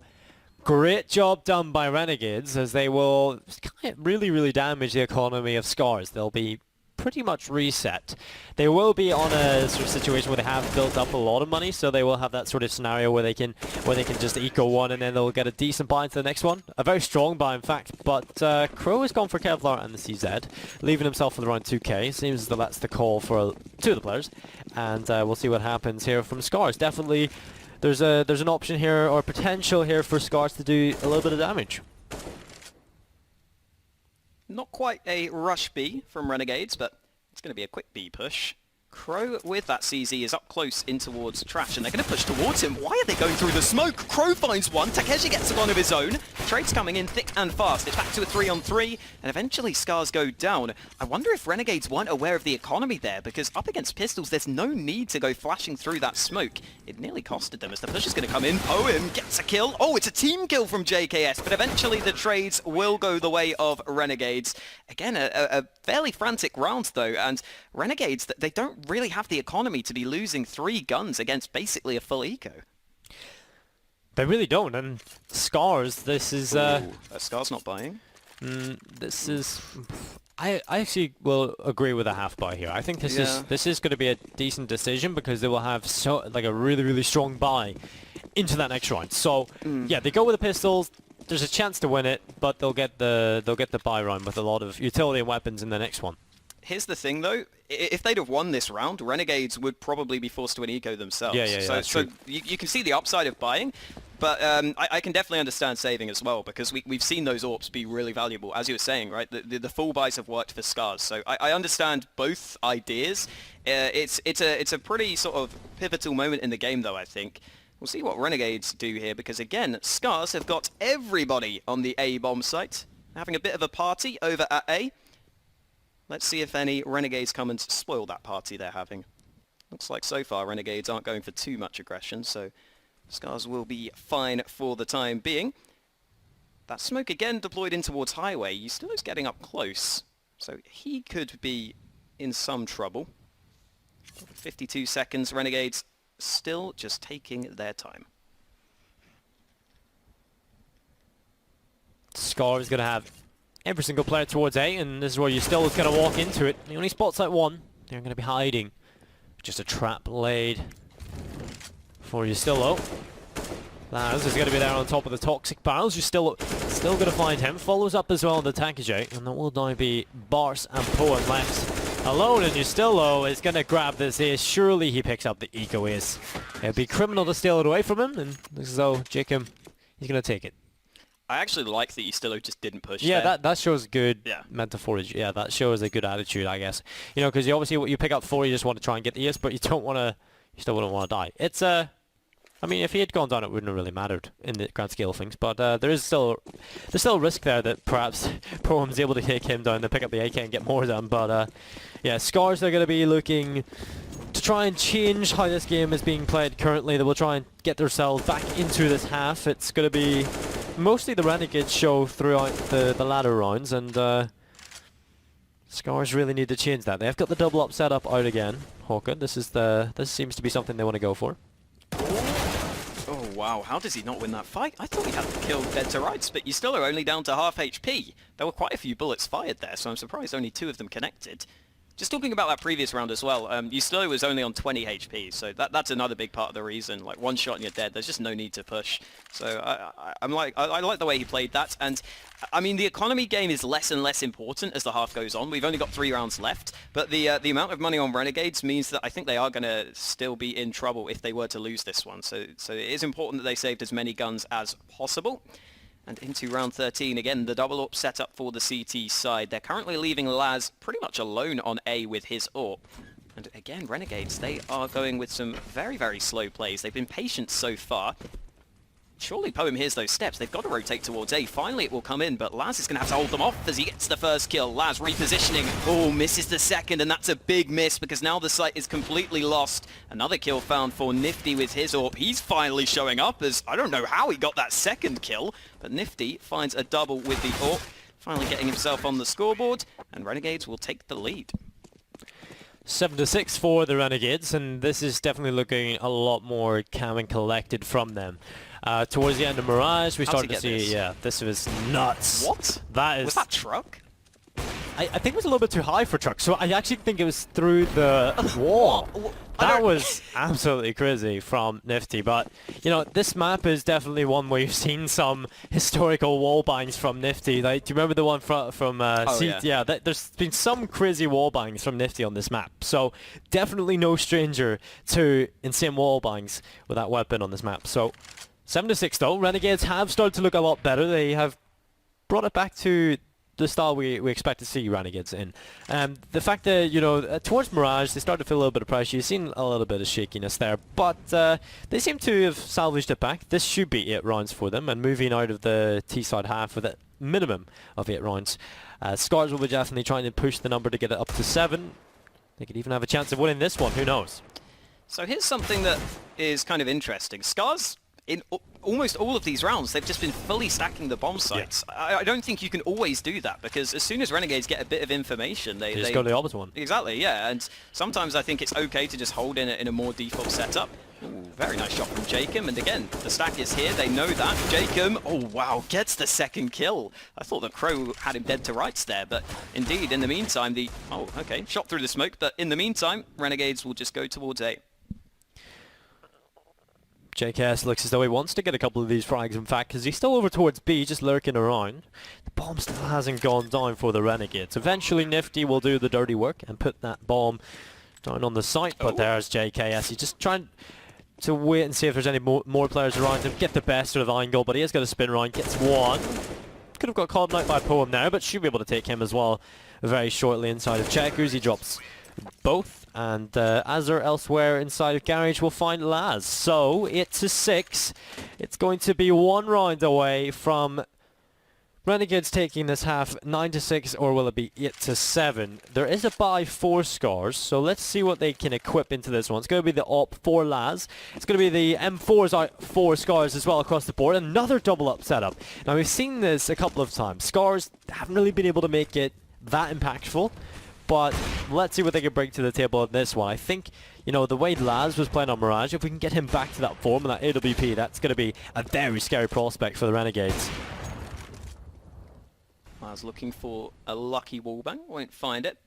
great job done by Renegades, as they will really damage the economy of Scars. They'll be pretty much reset. They will be on a sort of situation where they have built up a lot of money, so they will have that sort of scenario where they can just eco one, and then they'll get a decent buy into the next one. A very strong buy, in fact. But Crow has gone for Kevlar and the CZ, leaving himself with around 2k. Seems as though that's the call for 2 of the players, and we'll see what happens here from Scars. Definitely there's an option here, or potential here, for Scars to do a little bit of damage. Not quite a rush B from Renegades, but it's going to be a quick B push. Crow with that CZ is up close in towards Trash, and they're going to push towards him. Why are they going through the smoke? Crow finds one. Takeshi gets one of his own. Trade's coming in thick and fast. It's back to a 3-on-3, and eventually Scars go down. I wonder if Renegades weren't aware of the economy there, because up against pistols, there's no need to go flashing through that smoke. It nearly costed them as the push is going to come in. Poem gets a kill. Oh, it's a team kill from JKS, but eventually the trades will go the way of Renegades. Again, a fairly frantic round, though, and Renegades, they don't really have the economy to be losing 3 guns against basically a full eco. They really don't, and Scars, this is... Scars not buying? This is... I actually will agree with a half buy here. I think this is going to be a decent decision, because they will have a really strong buy into that next round. So yeah, they go with the pistols. There's a chance to win it, but they'll get the buy round with a lot of utility and weapons in the next one. Here's the thing, though. If they'd have won this round, Renegades would probably be forced to an eco themselves. So you can see the upside of buying, but I can definitely understand saving as well, because we've seen those AWPs be really valuable, as you were saying, right? The full buys have worked for Scars, so I understand both ideas. It's a pretty sort of pivotal moment in the game, though, I think. We'll see what Renegades do here, because again, Scars have got everybody on the A bomb site, having a bit of a party over at A. Let's see if any Renegades come and spoil that party they're having. Looks like so far Renegades aren't going for too much aggression, so Scars will be fine for the time being. That smoke again deployed in towards Highway. Ustilla is getting up close, so he could be in some trouble. 52 seconds, Renegades still just taking their time. Scar is going to have every single player towards A, and this is where Ustilla is going to walk into it. He only spots out one. They're going to be hiding. Just a trap laid for Ustilla. Laz is going to be there on top of the toxic barrels. Ustilla still going to find him. Follows up as well on the Takeje, and that will now be Bars and Poem left alone, and you're still low. Is going to grab this ace. Surely he picks up the eco ace. It'd be criminal to steal it away from him, and looks as though Jacob, he's going to take it. I actually like that Istillo just didn't push Yeah, there. that shows good Yeah. mental fortitude. Yeah, that shows a good attitude, I guess. You know, because you obviously you pick up 4, you just want to try and get the ace, but you don't want to. You still wouldn't want to die. It's I mean, if he had gone down, it wouldn't have really mattered in the grand scale of things. But there's still a risk there that perhaps Proham's able to take him down, to pick up the AK and get more done. But yeah, Scars are going to be looking to try and change how this game is being played currently. They will try and get themselves back into this half. It's going to be mostly the Renegades show throughout the latter rounds, and Scars really need to change that. They've got the double up setup out again. Hawken, this seems to be something they want to go for. Oh wow, how does he not win that fight? I thought he had to kill dead to rights, but you still are only down to half HP. There were quite a few bullets fired there, so I'm surprised only 2 of them connected. Just talking about that previous round as well, Yustilo was only on 20 HP, so that's another big part of the reason. Like, one shot and you're dead, there's just no need to push. So I like the way he played that, and I mean, the economy game is less and less important as the half goes on. We've only got 3 rounds left, but the amount of money on Renegades means that I think they are going to still be in trouble if they were to lose this one. So it is important that they saved as many guns as possible. And into round 13, again, the double AWP set up for the CT side. They're currently leaving Laz pretty much alone on A with his AWP. And again, Renegades, they are going with some very, very slow plays. They've been patient so far. Surely Poem hears those steps. They've got to rotate towards A. Finally, it will come in, but Laz is going to have to hold them off as he gets the first kill. Laz repositioning. Oh, misses the second, and that's a big miss because now the site is completely lost. Another kill found for Nifty with his AWP. He's finally showing up as I don't know how he got that second kill, but Nifty finds a double with the AWP, finally getting himself on the scoreboard, and Renegades will take the lead. 7-6 for the Renegades, and this is definitely looking a lot more calm and collected from them. Towards the end of Mirage, we started to see, this was nuts. What? That is... Was that truck? I think it was a little bit too high for truck, so I actually think it was through the wall. That was absolutely crazy from Nifty, but, you know, this map is definitely one where you've seen some historical wall bangs from Nifty. Like, do you remember the one from yeah. There's been some crazy wall bangs from Nifty on this map, so definitely no stranger to insane wall bangs with that weapon on this map. So 7-6 though, Renegades have started to look a lot better. They have brought it back to the style we expect to see Renegades in. The fact that, you know, towards Mirage, they started to feel a little bit of pressure. You've seen a little bit of shakiness there, but they seem to have salvaged it back. This should be 8 rounds for them, and moving out of the T-side half with a minimum of 8 rounds. Scars will be definitely trying to push the number to get it up to 7. They could even have a chance of winning this one, who knows? So here's something that is kind of interesting. Scars, in almost all of these rounds, they've just been fully stacking the bomb sites. Yeah. I don't think you can always do that, because as soon as Renegades get a bit of information, they just go to the opposite one. Exactly, yeah, and sometimes I think it's okay to just hold in a more default setup. Ooh, very nice shot from Jacob, and again, the stack is here, they know that. Jacob, oh wow, gets the second kill. I thought the Crow had him dead to rights there, but indeed, in the meantime, shot through the smoke, but in the meantime, Renegades will just go towards A. JKS looks as though he wants to get a couple of these frags, in fact, because he's still over towards B, just lurking around. The bomb still hasn't gone down for the Renegades. Eventually, Nifty will do the dirty work and put that bomb down on the site, but there's JKS. He's just trying to wait and see if there's any more players around him, get the best of the angle, but he has got a spin round, gets one. Could have got called out by Poem there, but should be able to take him as well very shortly inside of Checkers. He drops both, and as are elsewhere inside of Garage, we'll find Laz. So 8-6. It's going to be 1 round away from Renegades taking this half. 9-6, or will it be 8-7? There is a buy for Scars, so let's see what they can equip into this one. It's going to be the AWP for Laz. It's going to be the M4s out for Scars as well across the board. Another double up setup. Now we've seen this a couple of times. Scars haven't really been able to make it that impactful, but let's see what they can bring to the table in this one. I think, you know, the way Laz was playing on Mirage, if we can get him back to that form and that AWP, that's going to be a very scary prospect for the Renegades. Laz looking for a lucky wallbang, won't find it.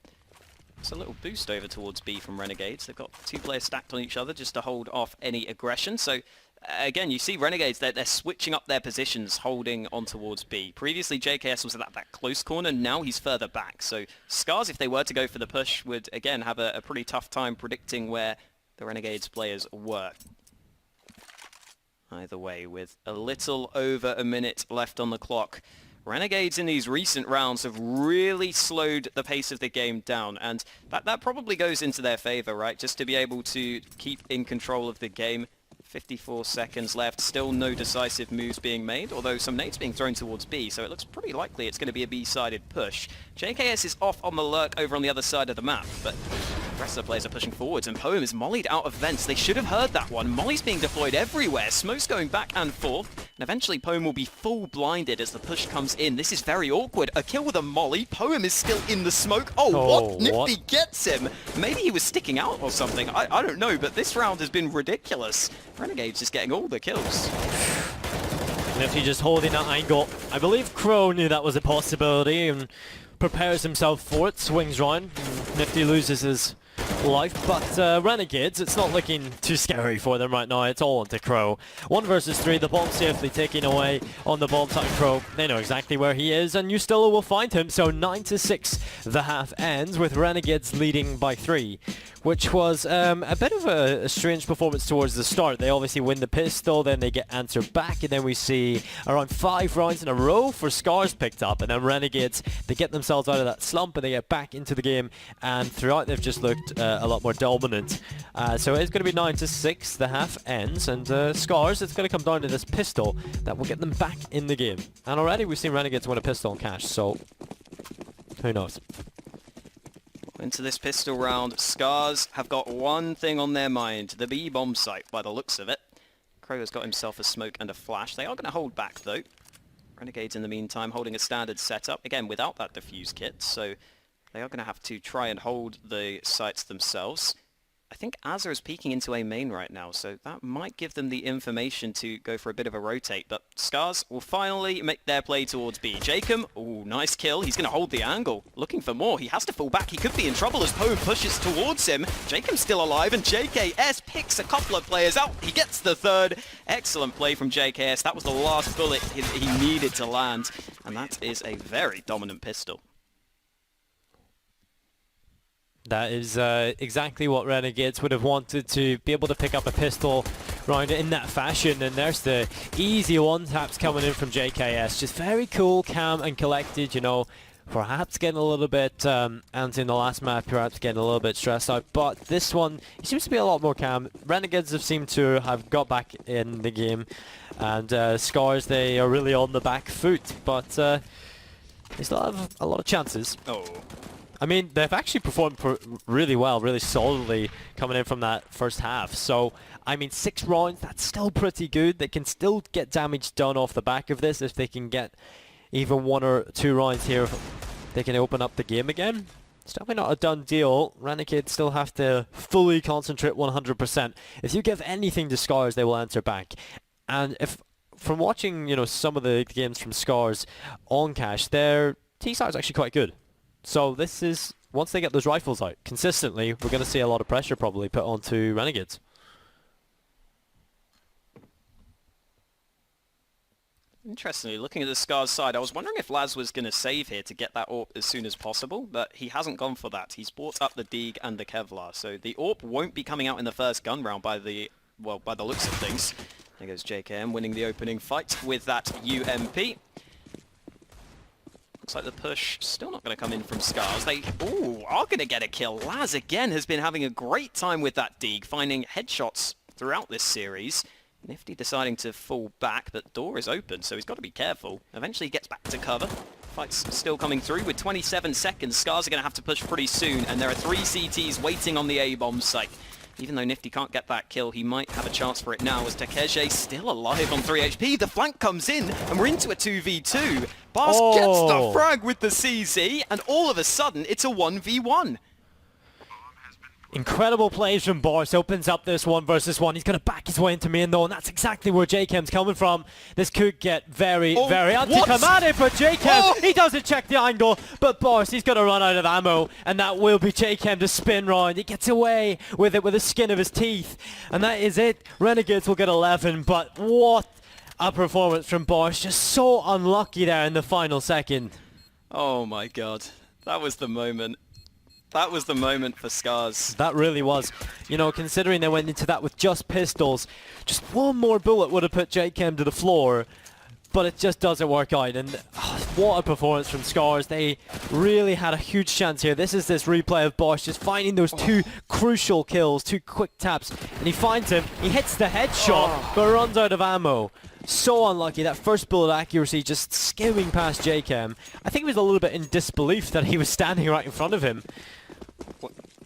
It's a little boost over towards B from Renegades. They've got 2 players stacked on each other just to hold off any aggression. So again, you see Renegades, they're switching up their positions, holding on towards B. Previously, JKS was at that close corner, now he's further back. So Scars, if they were to go for the push, would, again, have a pretty tough time predicting where the Renegades players were. Either way, with a little over a minute left on the clock, Renegades in these recent rounds have really slowed the pace of the game down, and that probably goes into their favor, right? Just to be able to keep in control of the game. 54 seconds left, still no decisive moves being made, although some nades being thrown towards B, so it looks pretty likely it's going to be a B-sided push. JKS is off on the lurk over on the other side of the map, but the rest of the players are pushing forwards, and Poem is mollied out of vents. They should have heard that one. Molly's being deployed everywhere, smoke's going back and forth, and eventually Poem will be full blinded as the push comes in. This is very awkward. A kill with a molly. Poem is still in the smoke. What? Nifty gets him. Maybe he was sticking out or something. I don't know, but this round has been ridiculous. Renegades just getting all the kills. Nifty just holding that angle. I believe Crow knew that was a possibility and prepares himself for it, swings round. Nifty loses his life, but Renegades, it's not looking too scary for them right now. It's all onto Crow. 1 versus 3, the bomb safely taken away on the bomb site. Crow, they know exactly where he is, and Ustilla will find him. So 9-6, the half ends with Renegades leading by 3, which was a bit of a strange performance towards the start. They obviously win the pistol, then they get answered back, and then we see around 5 rounds in a row for Scars picked up, and then Renegades, they get themselves out of that slump and they get back into the game, and throughout they've just looked a lot more dominant. So it's going to be 9-6, the half ends, and Scars, it's going to come down to this pistol that will get them back in the game. And already we've seen Renegades win a pistol on cash, so who knows. Into this pistol round, Scars have got one thing on their mind, the B bomb site by the looks of it. Crow has got himself a smoke and a flash. They are going to hold back though. Renegades in the meantime holding a standard setup, again without that defuse kit, so they are going to have to try and hold the sites themselves. I think Azza is peeking into a main right now, so that might give them the information to go for a bit of a rotate, but Scars will finally make their play towards B. Jacob, ooh, nice kill. He's going to hold the angle. Looking for more. He has to fall back. He could be in trouble as Poe pushes towards him. Jacob's still alive, and JKS picks a couple of players out. He gets the third. Excellent play from JKS. That was the last bullet he needed to land, and that is a very dominant pistol. That is exactly what Renegades would have wanted, to be able to pick up a pistol round in that fashion. And there's the easy one-taps coming in from JKS. Just very cool, calm and collected, you know. Perhaps getting a little bit, and in the last map, perhaps getting a little bit stressed out. But this one, he seems to be a lot more calm. Renegades have seemed to have got back in the game. And Scars, they are really on the back foot. But they still have a lot of chances. Oh. I mean, they've actually performed really well, really solidly coming in from that first half. So, I mean, 6 rounds, that's still pretty good. They can still get damage done off the back of this. If they can get even 1 or 2 rounds here, they can open up the game again. It's definitely not a done deal. Renegades still have to fully concentrate 100%. If you give anything to Scars, they will answer back. And if, from watching, you know, some of the games from Scars on cash, their T-side is actually quite good. So this is, once they get those rifles out consistently, we're going to see a lot of pressure probably put onto Renegades. Interestingly, looking at the Scars side, I was wondering if Laz was going to save here to get that AWP as soon as possible, but he hasn't gone for that. He's brought up the Deeg and the Kevlar, so the AWP won't be coming out in the first gun round by the looks of things. There goes JKM winning the opening fight with that UMP. Looks like the push still not going to come in from Scars. They are going to get a kill. Laz again has been having a great time with that Deeg, finding headshots throughout this series. Nifty deciding to fall back, but door is open, so he's got to be careful. Eventually he gets back to cover. Fight's still coming through with 27 seconds. Scars are going to have to push pretty soon, and there are 3 CTs waiting on the A-bomb site. Even though Nifty can't get that kill, he might have a chance for it now as Takeje still alive on 3 HP. The flank comes in, and we're into a 2v2. Bars gets the frag with the CZ, and all of a sudden, it's a 1v1. Incredible plays from Boris, opens up this 1 versus 1. He's going to back his way into main though, and that's exactly where JKM's coming from. This could get very anticlimactic, but JKM, he doesn't check the angle, but Boris, he's going to run out of ammo, and that will be JKM to spin round. He gets away with it with the skin of his teeth, and that is it. Renegades will get 11, but what a performance from Boris. Just so unlucky there in the final second. Oh my god, that was the moment. That was the moment for Scars. That really was. You know, considering they went into that with just pistols, just one more bullet would have put JKM to the floor, but it just doesn't work out. And what a performance from Scars. They really had a huge chance here. This is this replay of Bosch just finding those 2 crucial kills, 2 quick taps, and he finds him. He hits the headshot, but runs out of ammo. So unlucky. That first bullet accuracy just skimming past JKM. I think he was a little bit in disbelief that he was standing right in front of him.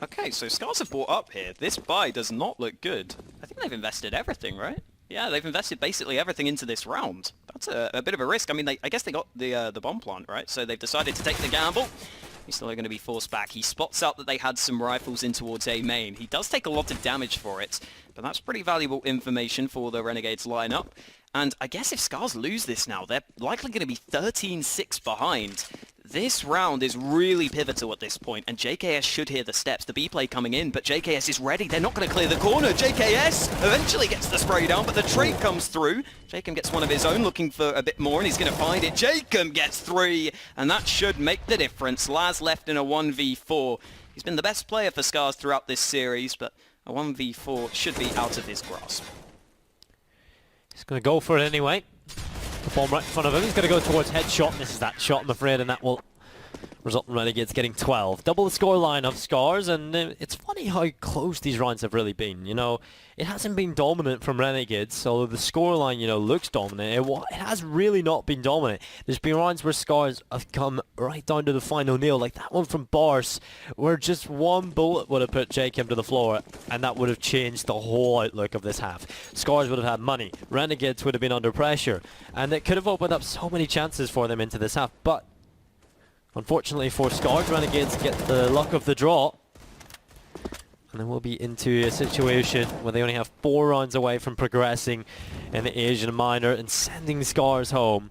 Okay, so Scars have bought up here. This buy does not look good. I think they've invested everything, right? Yeah, they've invested basically everything into this round. That's a bit of a risk. I mean, I guess they got the bomb plant, right? So they've decided to take the gamble. He's still going to be forced back. He spots out that they had some rifles in towards A main. He does take a lot of damage for it, but that's pretty valuable information for the Renegades lineup. And I guess if Scars lose this now, they're likely going to be 13-6 behind. This round is really pivotal at this point, and JKS should hear the steps. The B-play coming in, but JKS is ready. They're not going to clear the corner. JKS eventually gets the spray down, but the trade comes through. Jacob gets one of his own, looking for a bit more, and he's going to find it. Jacob gets 3, and that should make the difference. Laz left in a 1v4. He's been the best player for Scars throughout this series, but a 1v4 should be out of his grasp. He's going to go for it anyway. The bomb right in front of him. He's going to go towards headshot. This is that shot, I'm afraid, and that will result in Renegades getting 12. Double the scoreline of Scars, and it's funny how close these rounds have really been. You know, it hasn't been dominant from Renegades, although the scoreline, you know, looks dominant. It has really not been dominant. There's been rounds where Scars have come right down to the final nail, like that one from Bars, where just one bullet would have put Jacob to the floor, and that would have changed the whole outlook of this half. Scars would have had money. Renegades would have been under pressure, and it could have opened up so many chances for them into this half, but unfortunately for Scars, Renegades get the luck of the draw. And then we'll be into a situation where they only have 4 rounds away from progressing in the Asian Minor and sending Scars home.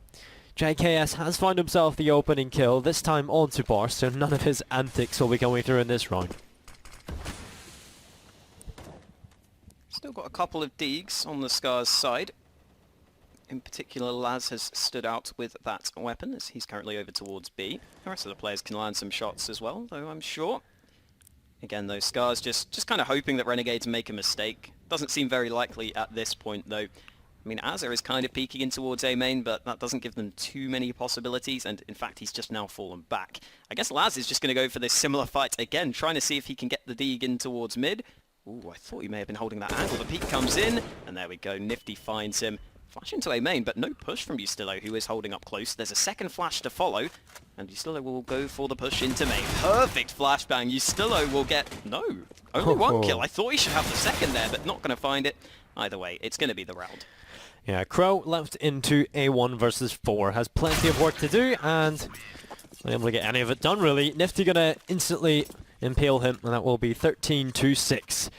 JKS has found himself the opening kill, this time onto Bar, so none of his antics will be going through in this round. Still got a couple of Deegs on the Scars side. In particular, Laz has stood out with that weapon as he's currently over towards B. The rest of the players can land some shots as well, though I'm sure. Again, though, Scars just kind of hoping that Renegades make a mistake. Doesn't seem very likely at this point, though. I mean, Azza is kind of peeking in towards A main, but that doesn't give them too many possibilities, and in fact, he's just now fallen back. I guess Laz is just going to go for this similar fight again, trying to see if he can get the Deeg in towards mid. Ooh, I thought he may have been holding that angle. The peek comes in, and there we go. Nifty finds him. Flash into A main, but no push from Ustillo, who is holding up close. There's a second flash to follow, and Ustillo will go for the push into main. Perfect flashbang. Ustillo will get... No, only 1 kill. I thought he should have the second there, but not going to find it. Either way, it's going to be the round. Yeah, Crow left into A1 versus 4. Has plenty of work to do, and not able to get any of it done, really. Nifty going to instantly impale him, and that will be 13-6.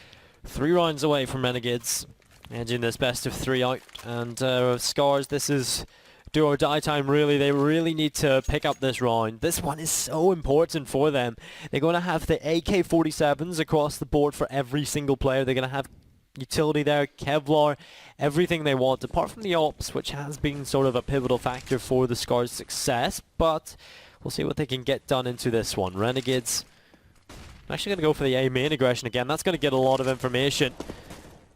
3 rounds away from Renegades. Edging this best of 3 out, and Scars, this is do or die time really. They really need to pick up this round. This one is so important for them. They're going to have the AK-47s across the board for every single player. They're going to have utility there, Kevlar, everything they want, apart from the Ops, which has been sort of a pivotal factor for the Scars' success, but we'll see what they can get done into this one. Renegades, I'm actually going to go for the A main aggression again. That's going to get a lot of information.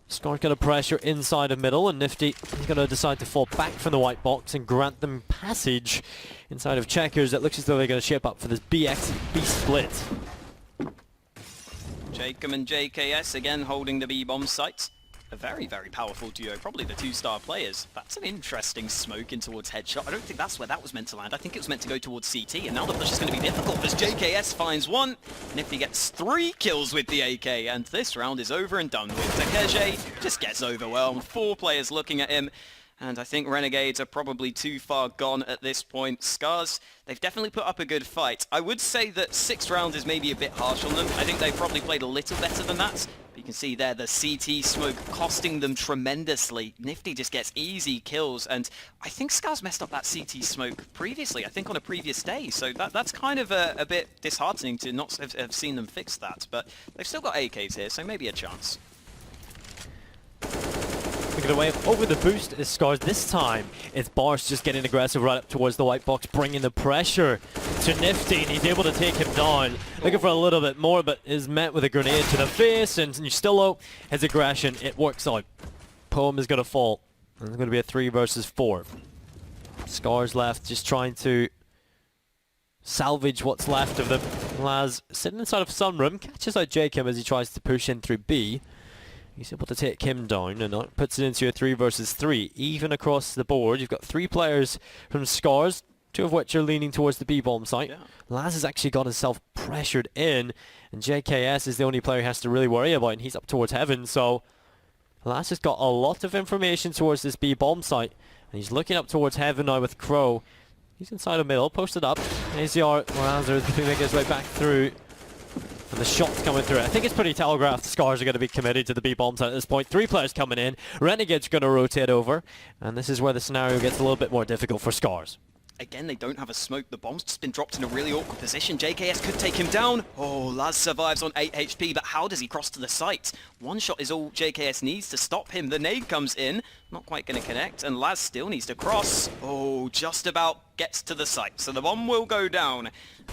Scars going to pressure inside of middle, and Nifty is going to decide to fall back from the white box and grant them passage inside of Checkers. It looks as though they're going to shape up for this BX-B split. Jacob and JKS again holding the B-bomb sites. A very, very powerful duo, probably the 2-star players. That's an interesting smoke in towards headshot. I don't think that's where that was meant to land. I think it was meant to go towards CT, and now the push is going to be difficult as JKS finds 1. Nifty gets 3 kills with the AK, and this round is over and done with. Takeje just gets overwhelmed. 4 players looking at him, And I think Renegades are probably too far gone at this point. Scars, they've definitely put up a good fight. I would say that 6 rounds is maybe a bit harsh on them. I think they probably played a little better than that. But you can see there the CT smoke costing them tremendously. Nifty just gets easy kills. And I think Scars messed up that CT smoke previously, I think on a previous day. So that's kind of a bit disheartening to not have seen them fix that. But they've still got AKs here, so maybe a chance. Looking away over the boost is Scars. This time, it's Bars just getting aggressive right up towards the white box, bringing the pressure to Nifty, and he's able to take him down. Looking for a little bit more, but is met with a grenade to the face, and Stillo, his aggression, it works out. Poem is going to fall, and it's going to be a 3 versus 4. Scars left, just trying to salvage what's left of them. Laz sitting inside of Sunroom, catches out Jacob as he tries to push in through B. He's able to take him down, and that puts it into a 3 versus 3. Even across the board, you've got 3 players from Scars, 2 of which are leaning towards the B-bomb site. Yeah. Laz has actually got himself pressured in, and JKS is the only player he has to really worry about, and he's up towards Heaven, so Laz has got a lot of information towards this B-bomb site, and he's looking up towards Heaven now with Crow. He's inside the middle, posted up. ACR, Laz is going to make his way back through. And the shot's coming through. I think it's pretty telegraphed. Scars are going to be committed to the B-bomb site at this point. 3 players coming in. Renegades are going to rotate over. And this is where the scenario gets a little bit more difficult for Scars. Again, they don't have a smoke. The bomb's just been dropped in a really awkward position. JKS could take him down. Oh, Laz survives on 8 HP, but how does he cross to the site? One shot is all JKS needs to stop him. The nade comes in. Not quite going to connect, and Laz still needs to cross. Oh, just about gets to the site. So the bomb will go down.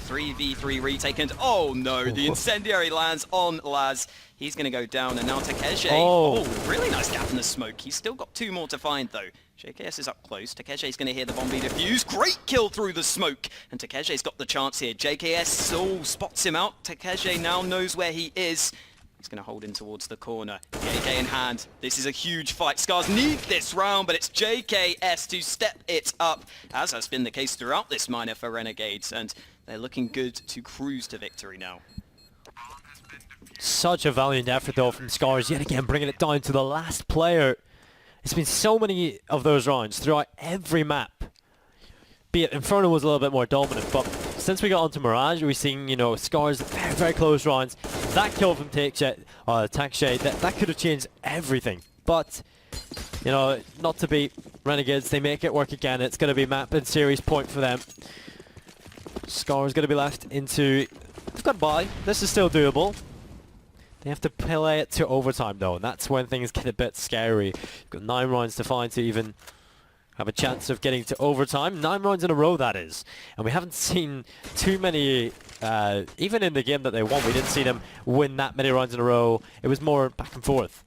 3v3 retake, and oh no, the incendiary lands on Laz. He's going to go down, and now Takeshi. Oh, really nice gap in the smoke. He's still got 2 more to find, though. JKS is up close. Takeshi's going to hear the bomb be defused. Great kill through the smoke. And Takeshi's got the chance here. JKS spots him out. Takeshi now knows where he is. He's going to hold in towards the corner. The AK in hand. This is a huge fight. Scars need this round, but it's JKS to step it up, as has been the case throughout this minor for Renegades. And they're looking good to cruise to victory now. Such a valiant effort, though, from Scars. Yet again, bringing it down to the last player. It's been so many of those rounds throughout every map. Be it Inferno was a little bit more dominant, but since we got onto Mirage, we've seen, you know, Scars, very, very close rounds. That kill from Takeshi, that could have changed everything. But, you know, not to beat Renegades, they make it work again. It's going to be map and series point for them. Scars going to be left into... They've got by. This is still doable. They have to play it to overtime, though, and that's when things get a bit scary. You've got 9 rounds to find to even have a chance of getting to overtime. 9 rounds in a row, that is. And we haven't seen too many, even in the game that they won, we didn't see them win that many rounds in a row. It was more back and forth.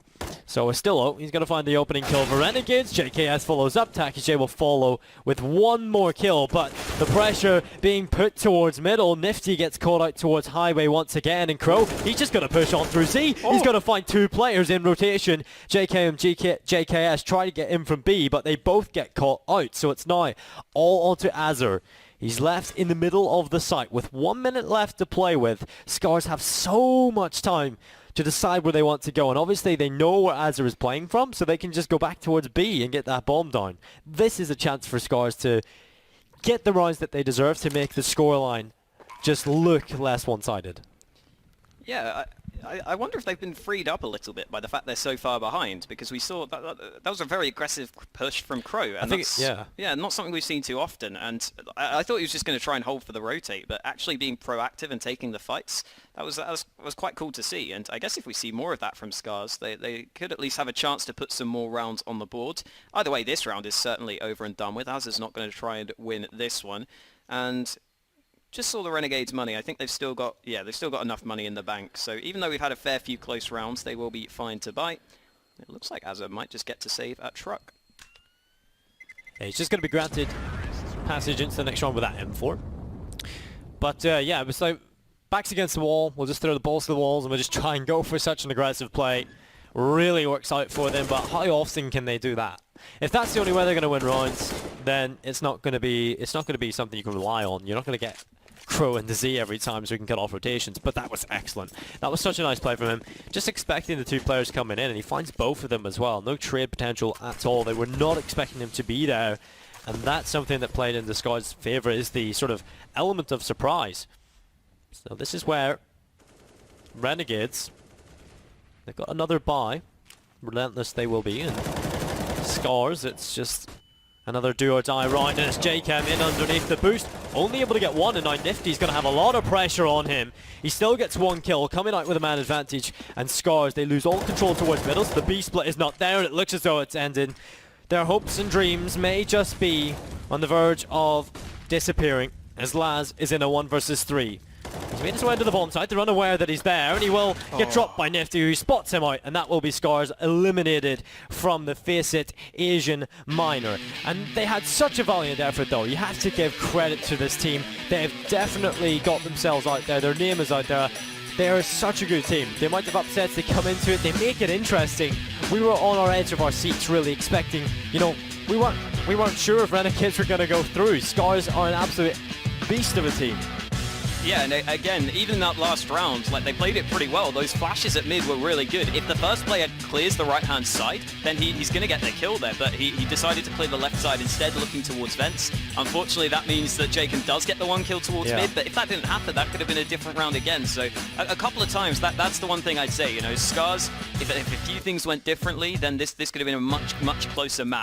So Stillo, he's going to find the opening kill for Renegades. JKS follows up. Takeshi will follow with 1 more kill, but the pressure being put towards middle. Nifty gets caught out towards highway once again, and Crow, he's just going to push on through C. He's going to find 2 players in rotation. JK and JKS try to get in from B, but they both get caught out, so it's now all onto Azur. He's left in the middle of the site with 1 minute left to play with. Scars have so much time to decide where they want to go, and obviously they know where Azur is playing from, so they can just go back towards B and get that bomb down. This is a chance for Scars to get the rounds that they deserve to make the scoreline just look less one-sided. Yeah, I wonder if they've been freed up a little bit by the fact they're so far behind, because we saw that was a very aggressive push from Crow, and yeah, not something we've seen too often. And I thought he was just going to try and hold for the rotate, but actually being proactive and taking the fights, that was quite cool to see. And I guess if we see more of that from Scars, they could at least have a chance to put some more rounds on the board. Either way, this round is certainly over and done with. Azur's not going to try and win this one, and just saw the Renegades money. I think they've still got enough money in the bank. So even though we've had a fair few close rounds, they will be fine to bite. It looks like Azur might just get to save at truck. Yeah, he's just going to be granted passage into the next round with that M4. But yeah, it was like backs against the wall. We'll just throw the balls to the walls and we'll just try and go for such an aggressive play. Really works out for them, but how often can they do that? If that's the only way they're going to win rounds, then it's not going to be something you can rely on. You're not going to get Crow and the Z every time so we can cut off rotations, but that was excellent. That was such a nice play from him. Just expecting the two players coming in, and he finds both of them as well. No trade potential at all. They were not expecting him to be there, and that's something that played in the Scots' favour, is the sort of element of surprise. So this is where Renegades, they've got another buy. Relentless they will be, and Scars, it's just another do-or-die round, and it's JChem in underneath the boost. Only able to get one, and now Nifty's going to have a lot of pressure on him. He still gets one kill, coming out with a man advantage, and Scars, they lose all control towards middle, so the B-split is not there, and it looks as though it's ended. Their hopes and dreams may just be on the verge of disappearing, as Laz is in a 1 versus 3. He's made his way into the bomb site. They're unaware that he's there, and he will get dropped by Nifty, who spots him out, and that will be Scars eliminated from the FACEIT Asian Minor. And they had such a valiant effort, though. You have to give credit to this team. They have definitely got themselves out there. Their name is out there. They are such a good team. The amount of upsets they come into it, they make it interesting. We were on our edge of our seats, really expecting, you know, we weren't sure if Renegades were going to go through. Scars are an absolute beast of a team. Yeah, and again, even in that last round, like, they played it pretty well. Those flashes at mid were really good. If the first player clears the right-hand side, then he's going to get the kill there, but he decided to clear the left side instead, looking towards vents. Unfortunately, that means that JChem does get the one kill towards mid, but if that didn't happen, that could have been a different round again. So a couple of times, that's the one thing I'd say. You know, Scars, if a few things went differently, then this could have been a much closer match.